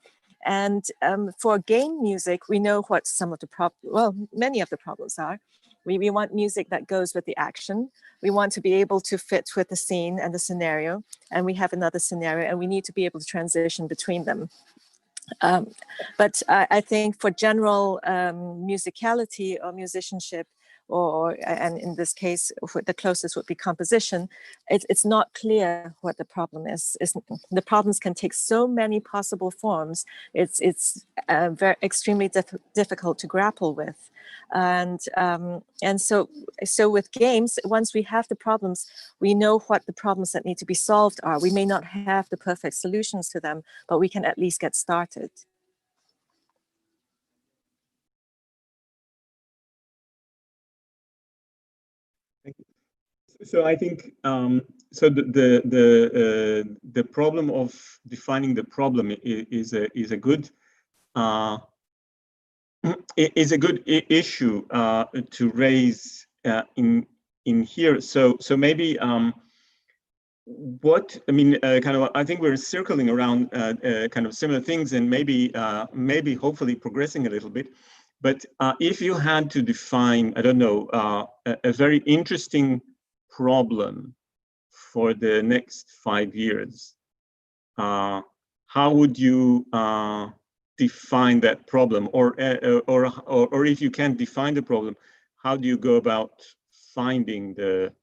And for game music, we know what some of the many of the problems are. We want music that goes with the action. We want to be able to fit with the scene and the scenario. And we have another scenario, and we need to be able to transition between them. But I think for general musicality or musicianship, and in this case, the closest would be composition, it's not clear what the problem is. The problems can take so many possible forms. It's very extremely difficult to grapple with. And so with games, once we have the problems, we know what the problems that need to be solved are. We may not have the perfect solutions to them, but we can at least get started.
So I think so. The problem of defining the problem is a good issue to raise in here. So maybe what I mean, kind of, I think we're circling around kind of similar things, and maybe hopefully progressing a little bit. But if you had to define, I don't know, a very interesting problem for the next 5 years, how would you define that problem? Or if you can't define the problem, how do you go about finding the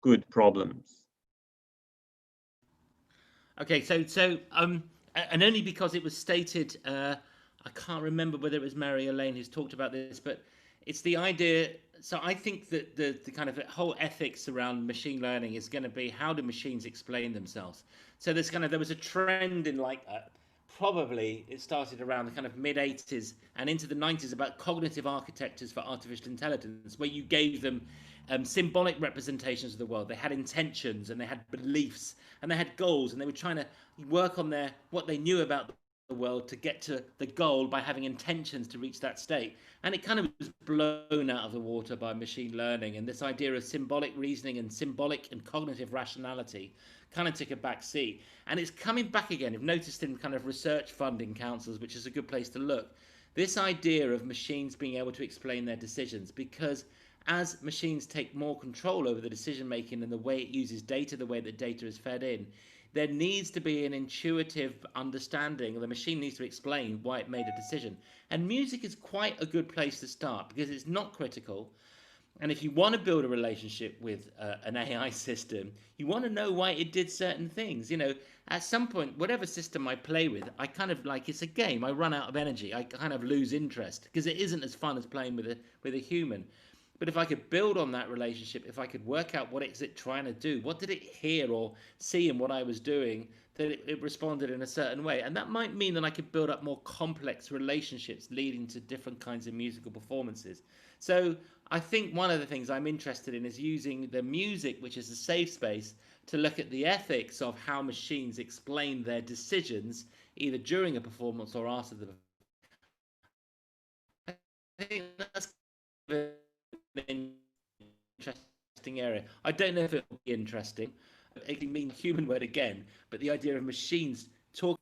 good problems?
Okay, and only because it was stated, I can't remember whether it was Mary Elaine who's talked about this, but it's the idea. So I think that the kind of whole ethics around machine learning is going to be, how do machines explain themselves? So there was a trend in probably it started around the kind of mid 80s and into the 90s about cognitive architectures for artificial intelligence, where you gave them symbolic representations of the world. They had intentions and they had beliefs and they had goals, and they were trying to work on what they knew about the world to get to the goal by having intentions to reach that state. And it kind of was blown out of the water by machine learning, and this idea of symbolic reasoning and symbolic and cognitive rationality kind of took a back seat. And it's coming back again. You've noticed in kind of research funding councils, which is a good place to look, this idea of machines being able to explain their decisions, because as machines take more control over the decision making and the way it uses data, the way that data is fed in, there needs to be an intuitive understanding. The machine needs to explain why it made a decision. And music is quite a good place to start because it's not critical. And if you want to build a relationship with an AI system, you want to know why it did certain things. You know, at some point, whatever system I play with, I kind of like, it's a game. I run out of energy. I kind of lose interest because it isn't as fun as playing with a human. But if I could build on that relationship, if I could work out what is it trying to do, what did it hear or see in what I was doing, that it responded in a certain way. And that might mean that I could build up more complex relationships leading to different kinds of musical performances. So I think one of the things I'm interested in is using the music, which is a safe space, to look at the ethics of how machines explain their decisions, either during a performance or after the performance. I think that's an interesting area. I don't know if it will be interesting. It can mean human word again, but the idea of machines talking.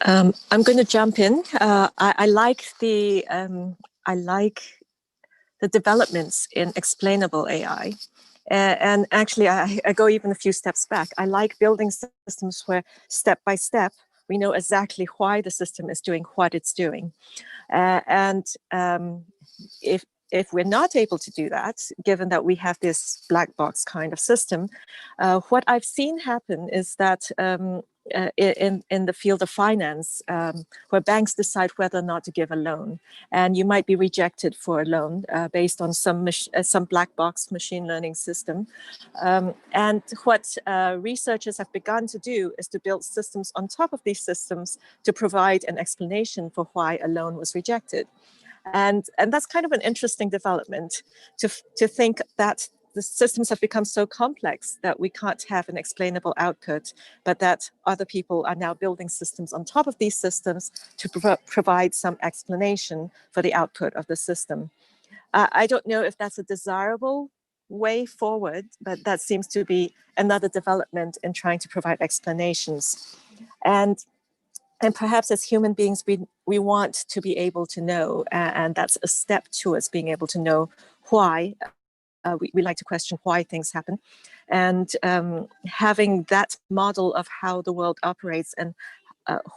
I'm going to jump in. I like the developments in explainable AI. And actually, I go even a few steps back. I like building systems where step by step, we know exactly why the system is doing what it's doing. If we're not able to do that, given that we have this black box kind of system, what I've seen happen is that in the field of finance, where banks decide whether or not to give a loan, and you might be rejected for a loan based on some black box machine learning system. And what researchers have begun to do is to build systems on top of these systems to provide an explanation for why a loan was rejected. And that's kind of an interesting development to think that the systems have become so complex that we can't have an explainable output, but that other people are now building systems on top of these systems to provide some explanation for the output of the system. I don't know if that's a desirable way forward, but that seems to be another development in trying to provide explanations. And perhaps as human beings, we want to be able to know, and that's a step towards being able to know why. We like to question why things happen. And having that model of how the world operates and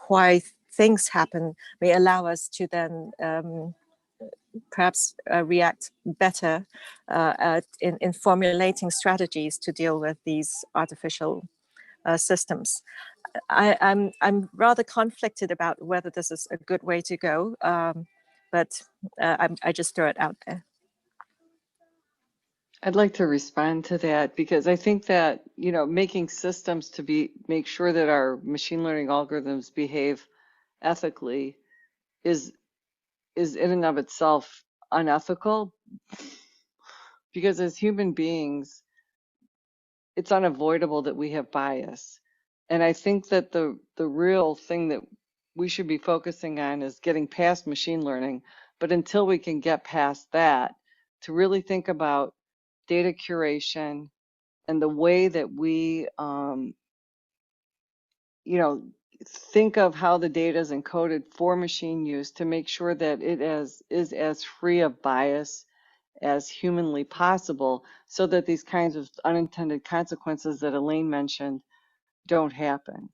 why things happen may allow us to then perhaps react better in formulating strategies to deal with these artificial systems. I'm rather conflicted about whether this is a good way to go, but I just throw it out there.
I'd like to respond to that because I think that, you know, making systems to make sure that our machine learning algorithms behave ethically is in and of itself unethical, because as human beings, it's unavoidable that we have bias. And I think that the real thing that we should be focusing on is getting past machine learning. But until we can get past that, to really think about data curation and the way that we, you know, think of how the data is encoded for machine use to make sure that it is as free of bias as humanly possible, so that these kinds of unintended consequences that Elaine mentioned don't happen.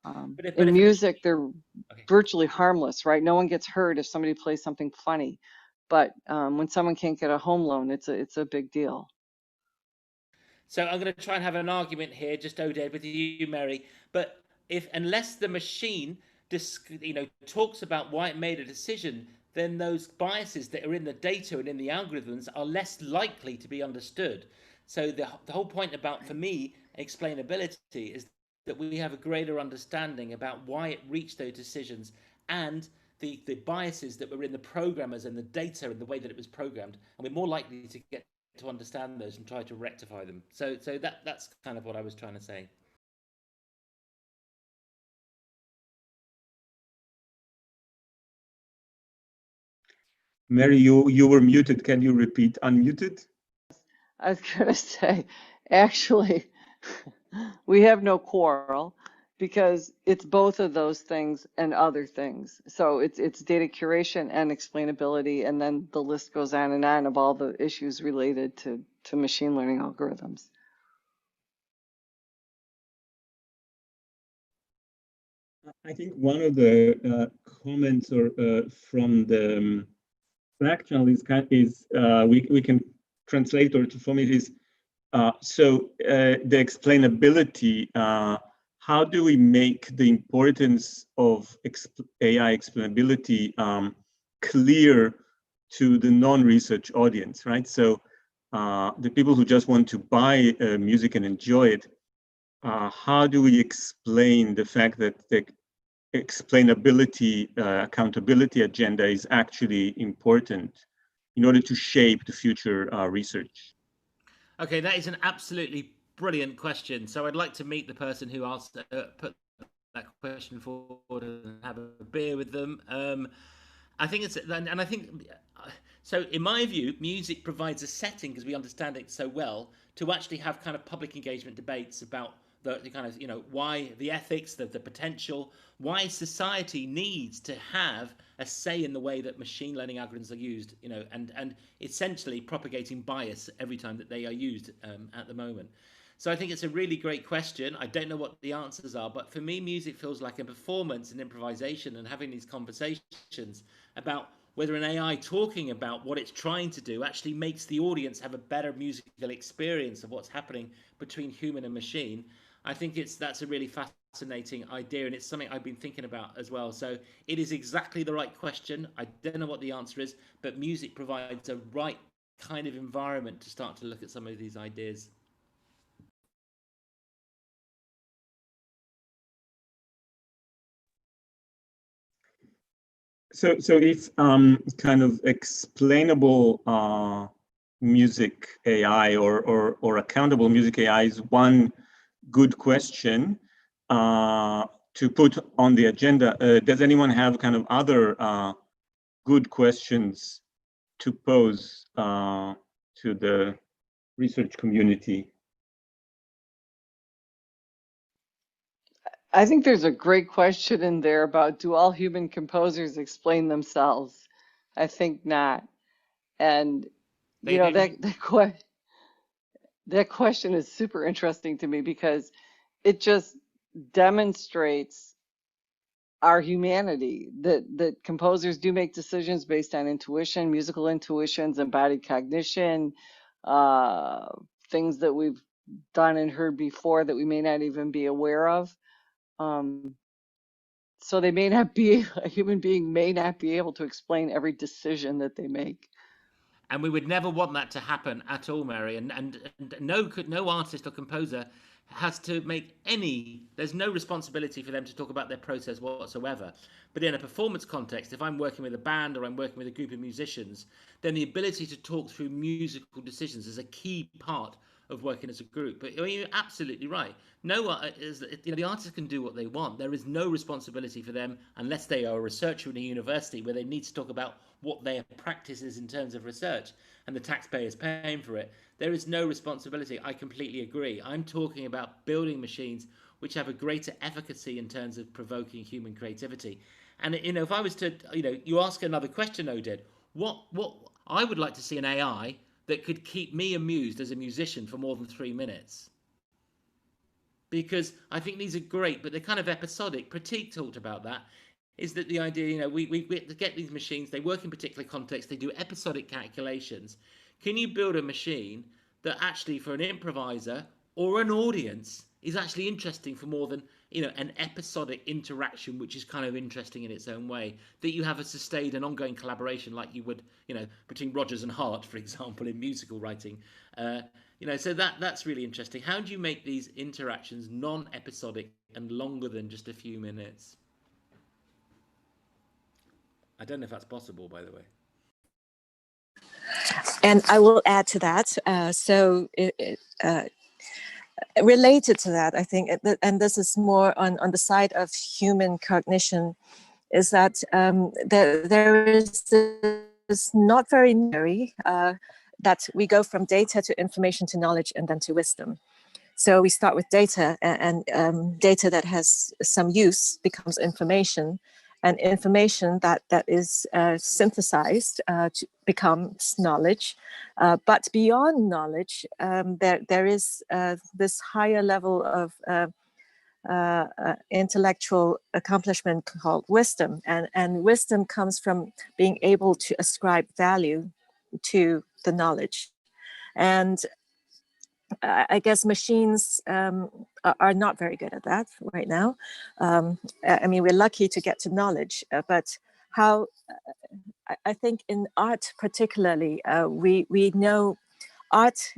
But if
In
a
music, they're
Okay.
virtually harmless, right? No one gets hurt if somebody plays something funny, but when someone can't get a home loan, it's a big deal.
So I'm going to try and have an argument here, just Oded, with you, Mary. But unless the machine, talks about why it made a decision, then those biases that are in the data and in the algorithms are less likely to be understood. So the whole point about, for me, explainability is that we have a greater understanding about why it reached those decisions and the biases that were in the programmers and the data and the way that it was programmed, and we're more likely to get to understand those and try to rectify them. So that's kind of what I was trying to say.
Mary, you were muted. Can you repeat unmuted?
I was gonna say, actually, we have no quarrel because it's both of those things and other things. So it's data curation and explainability, and then the list goes on and on of all the issues related to machine learning algorithms.
I think one of the comments from the Slack channel is we can translate, or to form it is the explainability. How do we make the importance of AI explainability clear to the non-research audience, right? So the people who just want to buy music and enjoy it, how do we explain the fact that the explainability, accountability agenda is actually important in order to shape the future research?
Okay, that is an absolutely brilliant question. So I'd like to meet the person who asked put that question forward and have a beer with them. I think it's, and I think, so in my view, music provides a setting, because we understand it so well, to actually have kind of public engagement debates about the kind of, why the ethics, the potential, why society needs to have a say in the way that machine learning algorithms are used, and essentially propagating bias every time that they are used at the moment. So I think it's a really great question. I don't know what the answers are, but for me, music feels like a performance and improvisation, and having these conversations about whether an AI talking about what it's trying to do actually makes the audience have a better musical experience of what's happening between human and machine. I think that's a really fascinating idea, and it's something I've been thinking about as well. So it is exactly the right question. I don't know what the answer is, but music provides a right kind of environment to start to look at some of these ideas.
So if kind of explainable music AI or accountable music AI is one good question to put on the agenda, does anyone have kind of other good questions to pose to the research community?
I think there's a great question in there about, do all human composers explain themselves? I think not. And that question is super interesting to me, because it just demonstrates our humanity, that composers do make decisions based on intuition, musical intuitions, embodied cognition, things that we've done and heard before that we may not even be aware of. So they may not be, a human being may not be able to explain every decision that they make.
And we would never want that to happen at all, Mary. And no artist or composer has to make there's no responsibility for them to talk about their process whatsoever. But in a performance context, if I'm working with a band or I'm working with a group of musicians, then the ability to talk through musical decisions is a key part of working as a group. But you're absolutely right. The artists can do what they want. There is no responsibility for them, unless they are a researcher in a university where they need to talk about what their practice is in terms of research, and the taxpayers paying for it. There is no responsibility. I completely agree. I'm talking about building machines which have a greater efficacy in terms of provoking human creativity. And if I was to, you ask another question, Oded, what I would like to see an AI that could keep me amused as a musician for more than 3 minutes. Because I think these are great, but they're kind of episodic. Pratik talked about that. Is that the idea? We get these machines. They work in particular contexts. They do episodic calculations. Can you build a machine that actually, for an improviser or an audience, is actually interesting for more than an episodic interaction, which is kind of interesting in its own way? That you have a sustained and ongoing collaboration, like you would, between Rodgers and Hart, for example, in musical writing. So that's really interesting. How do you make these interactions non-episodic and longer than just a few minutes? I don't know if that's possible, by the way.
And I will add to that. Related to that, I think, and this is more on the side of human cognition, is that there is this not very necessary that we go from data to information to knowledge and then to wisdom. So we start with data, and data that has some use becomes information, and information that is synthesized becomes knowledge. But beyond knowledge, there is this higher level of intellectual accomplishment called wisdom. And wisdom comes from being able to ascribe value to the knowledge. And I guess machines are not very good at that right now. We're lucky to get to knowledge, but how, I think in art particularly, we know art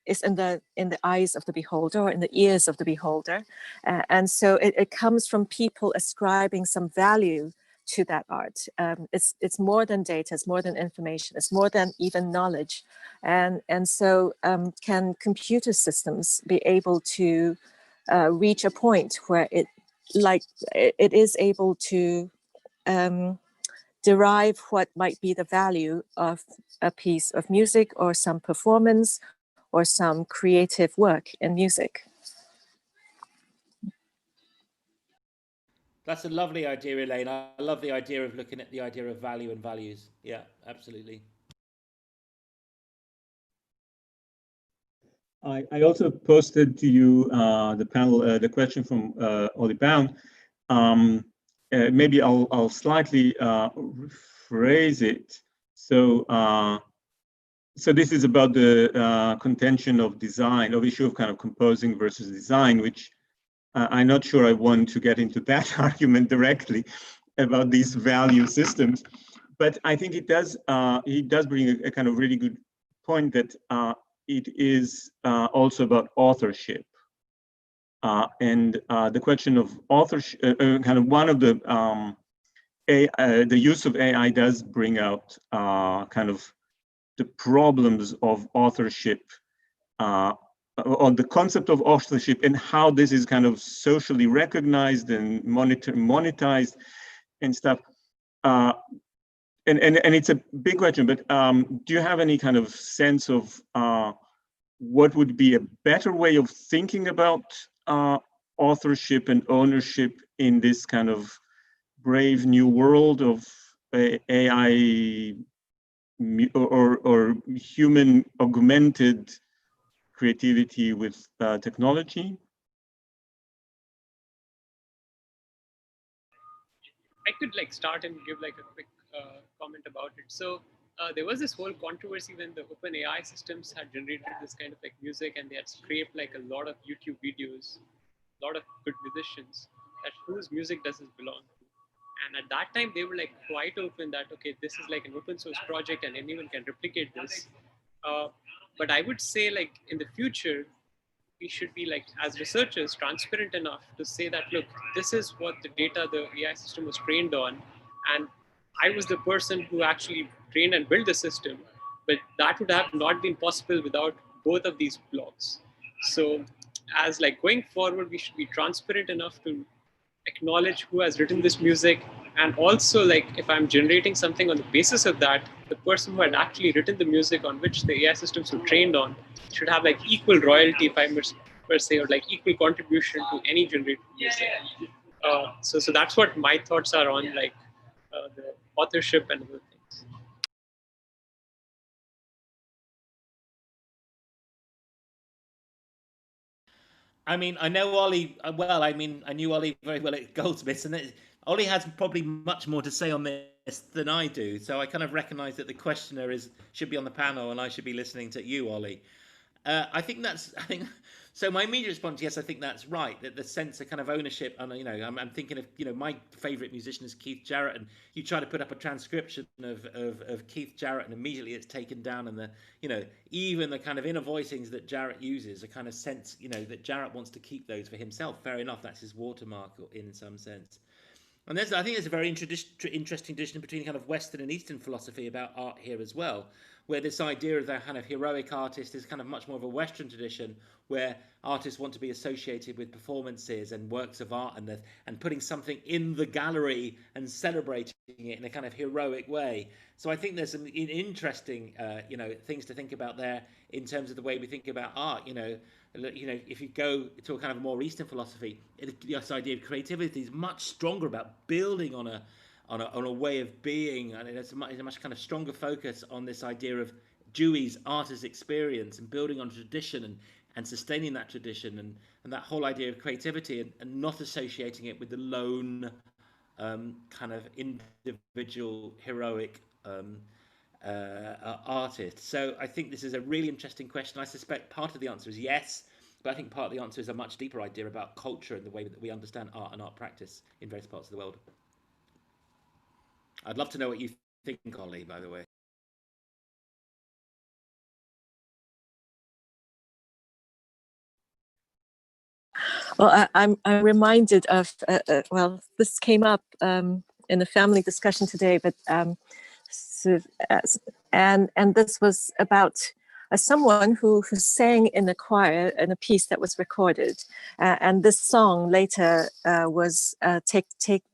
is in the eyes of the beholder or in the ears of the beholder. And so it comes from people ascribing some value to that art. It's more than data, it's more than information, it's more than even knowledge. And so can computer systems be able to reach a point where it is able to derive what might be the value of a piece of music or some performance or some creative work in music?
That's a lovely idea, Elaine. I love the idea of looking at the idea of value and values. Yeah, absolutely.
I also posted to you the panel the question from Ollie Bound. Maybe I'll slightly rephrase it. So this is about the contention of design, of issue of kind of composing versus design, which I'm not sure I want to get into that argument directly about these value systems, but I think it does bring a kind of really good point that it is also about authorship. And the question of authorship, kind of one of the use of AI does bring out kind of the problems of authorship, on the concept of authorship and how this is kind of socially recognized and monetized and stuff. And it's a big question, but do you have any kind of sense of what would be a better way of thinking about authorship and ownership in this kind of brave new world of AI or human augmented creativity with technology?
I could start and give a quick comment about it. So there was this whole controversy when the OpenAI systems had generated this kind of music, and they had scraped a lot of YouTube videos, a lot of good musicians, that whose music does this belong to. And at that time, they were quite open that, okay, this is an open source project and anyone can replicate this. But I would say in the future, we should be as researchers transparent enough to say that, look, this is what the data the AI system was trained on. And I was the person who actually trained and built the system, but that would have not been possible without both of these blocks. So as going forward, we should be transparent enough to acknowledge who has written this music. And also if I'm generating something on the basis of that, the person who had actually written the music on which the AI systems were trained on should have equal royalty if I per se, or like equal contribution to any generated music. So that's what my thoughts are on like the authorship and other things.
I mean, I know Ollie well. I mean, I knew Ollie very well at Goldsmiths, and Ollie has probably much more to say on this than I do. So I kind of recognise that the questioner should be on the panel, and I should be listening to you, Ollie. I think so. My immediate response, yes, I think that's right. That the sense of kind of ownership, and I'm thinking of my favourite musician is Keith Jarrett, and you try to put up a transcription of Keith Jarrett, and immediately it's taken down, and even the kind of inner voicings that Jarrett uses, a kind of sense that Jarrett wants to keep those for himself. Fair enough, that's his watermark in some sense. And I think there's a very interesting tradition between kind of Western and Eastern philosophy about art here as well, where this idea of the kind of heroic artist is kind of much more of a Western tradition, where artists want to be associated with performances and works of art and putting something in the gallery and celebrating it in a kind of heroic way. So I think there's some interesting, things to think about there in terms of the way we think about art. If you go to a kind of more Eastern philosophy, this idea of creativity is much stronger about building on a way of being, and it's a much kind of stronger focus on this idea of Dewey's artist experience and building on tradition and sustaining that tradition and that whole idea of creativity and not associating it with the lone kind of individual heroic artist. So I think this is a really interesting question. I suspect part of the answer is yes, but I think part of the answer is a much deeper idea about culture and the way that we understand art and art practice in various parts of the world. I'd love to know what you think, Ollie, by the way.
Well, I'm reminded of, this came up in a family discussion today, but and this was about someone who sang in a choir in a piece that was recorded, and this song later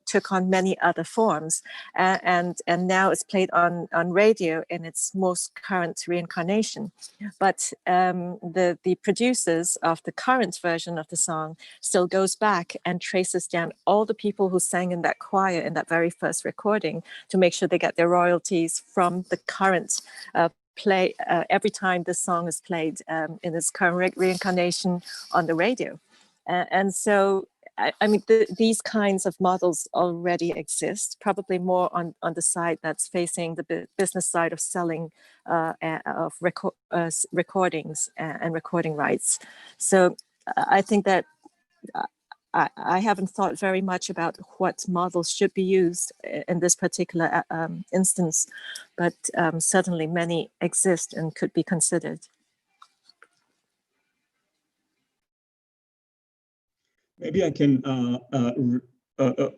took on many other forms, and now it's played on radio in its most current reincarnation. But the producers of the current version of the song still goes back and traces down all the people who sang in that choir in that very first recording to make sure they get their royalties from the current play every time this song is played in its current reincarnation on the radio. And so, I mean, these kinds of models already exist, probably more on the side that's facing the business side of selling of recordings and recording rights. So I think that I haven't thought very much about what models should be used in this particular instance, but certainly many exist and could be considered.
Maybe I can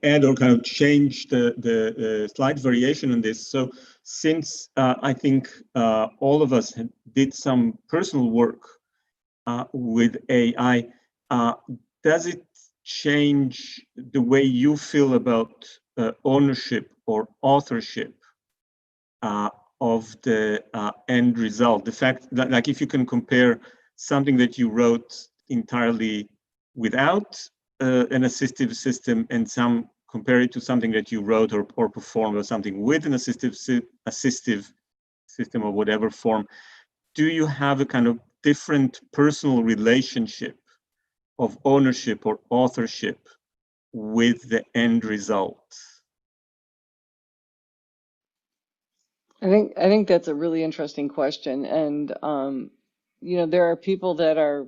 add or kind of change the slight variation on this. So since I think all of us did some personal work with AI, does it change the way you feel about ownership or authorship of the end result? The fact that, like, if you can compare something that you wrote entirely without an assistive system and compare it to something that you wrote or performed or something with an assistive system of whatever form, do you have a kind of different personal relationship of ownership or authorship with the end result?
I think that's a really interesting question, and there are people that are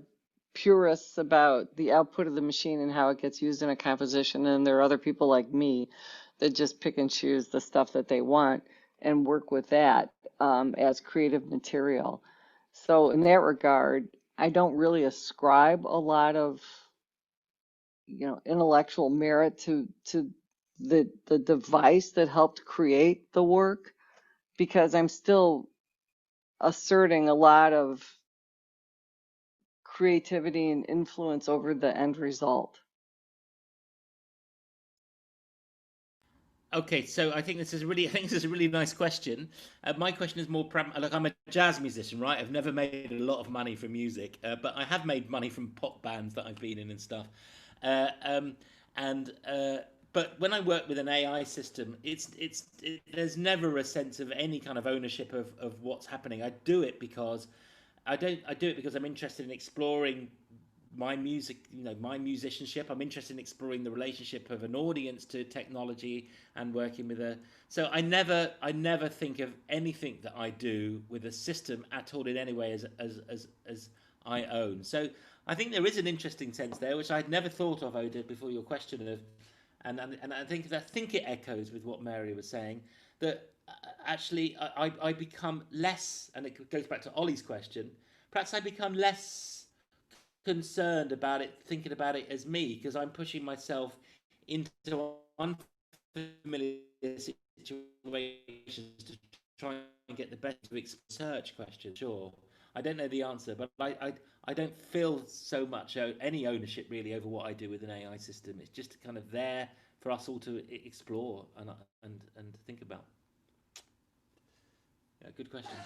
purists about the output of the machine and how it gets used in a composition, and there are other people like me that just pick and choose the stuff that they want and work with that as creative material. So in that regard, I don't really ascribe a lot of intellectual merit to the device that helped create the work, because I'm still asserting a lot of creativity and influence over the end result.
Okay, so I think this is a really nice question. My question is more like I'm a jazz musician, right? I've never made a lot of money from music, but I have made money from pop bands that I've been in and stuff. Uh, um, and But when I work with an AI system, there's never a sense of any kind of ownership of what's happening. I do it because I'm interested in exploring my music, my musicianship. I'm interested in exploring the relationship of an audience to technology and working with a. So I never think of anything that I do with a system at all in any way as I own. So I think there is an interesting sense there, which I'd never thought of, Oda, before your question of, and I think it echoes with what Mary was saying, that actually I become less, and it goes back to Ollie's question. Perhaps I become less concerned about it, thinking about it as me, because I'm pushing myself into unfamiliar situations to try and get the best research question. Sure, I don't know the answer, but I don't feel so much any ownership really over what I do with an AI system. It's just kind of there for us all to explore and think about. Yeah, good question.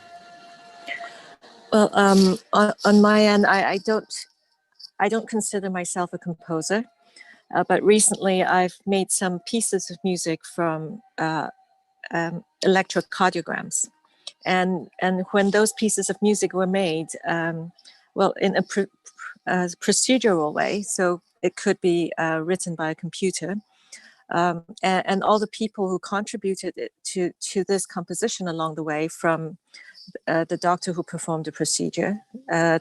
Well, on my end, I don't consider myself a composer, but recently I've made some pieces of music from electrocardiograms, and when those pieces of music were made, well, in a procedural way, so it could be written by a computer. And all the people who contributed to this composition along the way, from the doctor who performed the procedure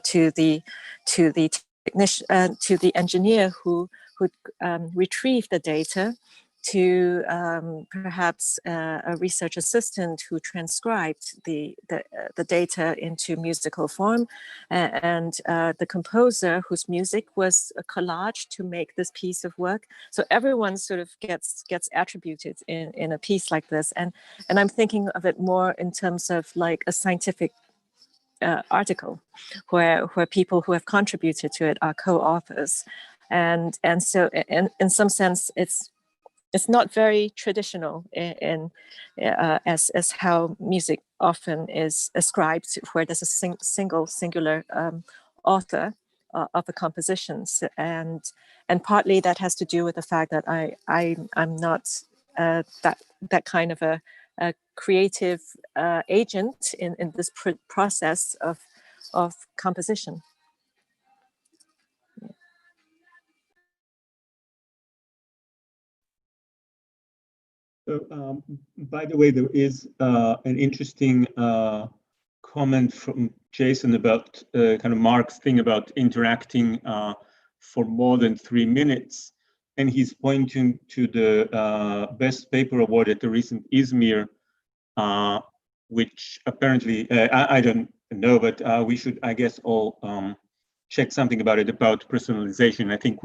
to the technician, to the engineer who retrieved the data, to perhaps a research assistant who transcribed the data into musical form, and the composer whose music was a collage to make this piece of work. So everyone sort of gets attributed in a piece like this, and I'm thinking of it more in terms of like a scientific article, where people who have contributed to it are co-authors, and so in some sense it's not very traditional as how music often is ascribed, where there's a singular author of the compositions, and partly that has to do with the fact that I'm not that kind of a creative agent in this process of composition.
So, by the way, there is an interesting comment from Jason about kind of Mark's thing about interacting for more than 3 minutes. And he's pointing to the Best Paper Award at the recent ISMIR, which apparently, I don't know, but we should, I guess, all check something about it, about personalization. I think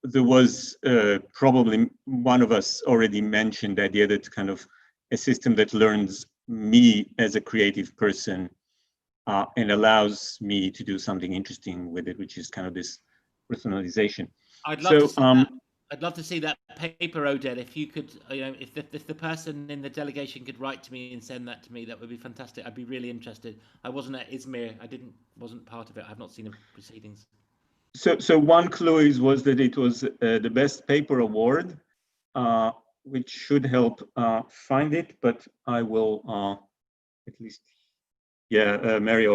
there was probably one of us already mentioned the idea that kind of a system that learns me as a creative person and allows me to do something interesting with it, which is kind of this personalization.
I'd love to see that. I'd love to see that paper, Oded. If you could, if the person in the delegation could write to me and send that to me, that would be fantastic. I'd be really interested. I wasn't at ISMIR. Wasn't part of it. I've not seen the proceedings.
So one clue was that it was the Best Paper Award, which should help find it. But I will at least, yeah. Mary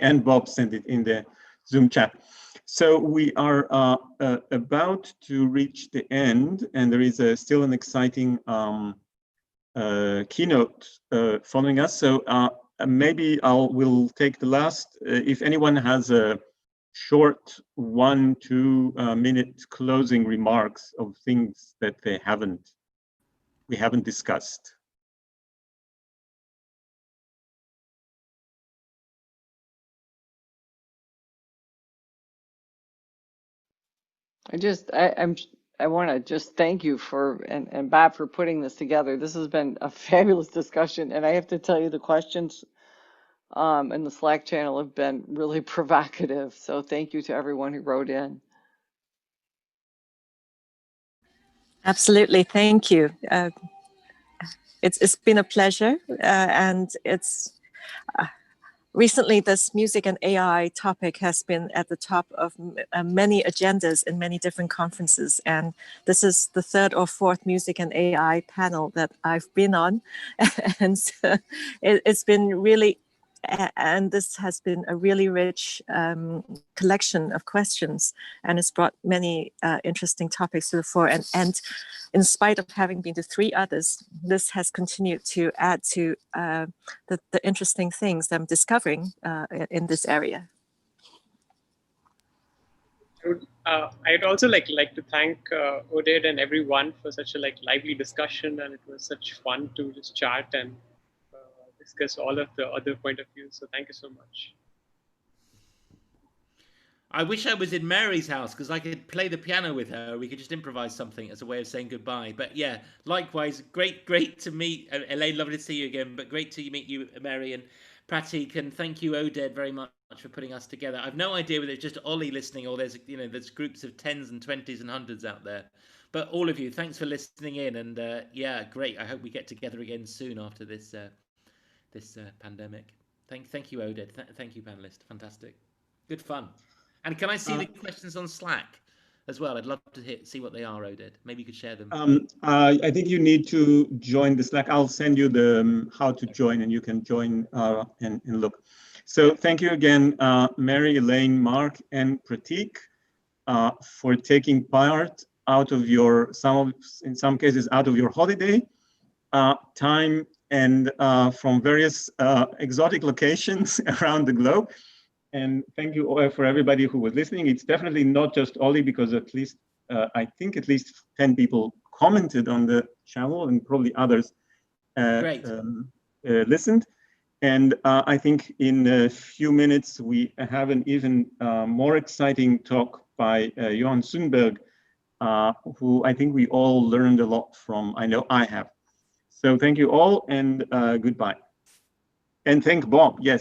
and Bob sent it in the Zoom chat. So we are about to reach the end, and there is still an exciting keynote following us. So maybe we'll take the last. If anyone has a short 1-2 minute closing remarks of things that we haven't discussed.
I want to just thank you and Bob for putting this together. This has been a fabulous discussion, and I have to tell you the questions in the Slack channel have been really provocative. So thank you to everyone who wrote in.
Absolutely. Thank you. It's been a pleasure, and it's recently this music and AI topic has been at the top of many agendas in many different conferences, and this is the third or fourth music and AI panel that I've been on, and so it's been really. And this has been a really rich collection of questions, and it's brought many interesting topics to the fore. And in spite of having been to 3 others, this has continued to add to the interesting things I'm discovering in this area.
I'd also like to thank Oded and everyone for such a lively discussion, and it was such fun to just chat and discuss all of the other point of views. So thank you so much.
I wish I was in Mary's house because I could play the piano with her. We could just improvise something as a way of saying goodbye. But yeah, likewise, great to meet Elaine. Lovely to see you again. But great to meet you, Mary and Pratik. And thank you, Oded, very much for putting us together. I've no idea whether it's just Ollie listening or there's groups of 10s and 20s and 100s out there. But all of you, thanks for listening in. And yeah, great. I hope we get together again soon after this pandemic. Thank you, Oded. Thank you, panelists. Fantastic. Good fun. And can I see the questions on Slack as well? I'd love to see what they are, Oded. Maybe you could share them.
I think you need to join the Slack. I'll send you the how to join, and you can join and look. So thank you again, Mary, Elaine, Mark, and Pratik, for taking part out of your in some cases out of your holiday time and from various exotic locations around the globe. And thank you all for everybody who was listening. It's definitely not just Ollie, because at least I think at least 10 people commented on the channel, and probably others listened. And I think in a few minutes we have an even more exciting talk by Johan Sundberg, who I think we all learned a lot from. I know I have. So thank you all, and goodbye. And thank Bob. Yes.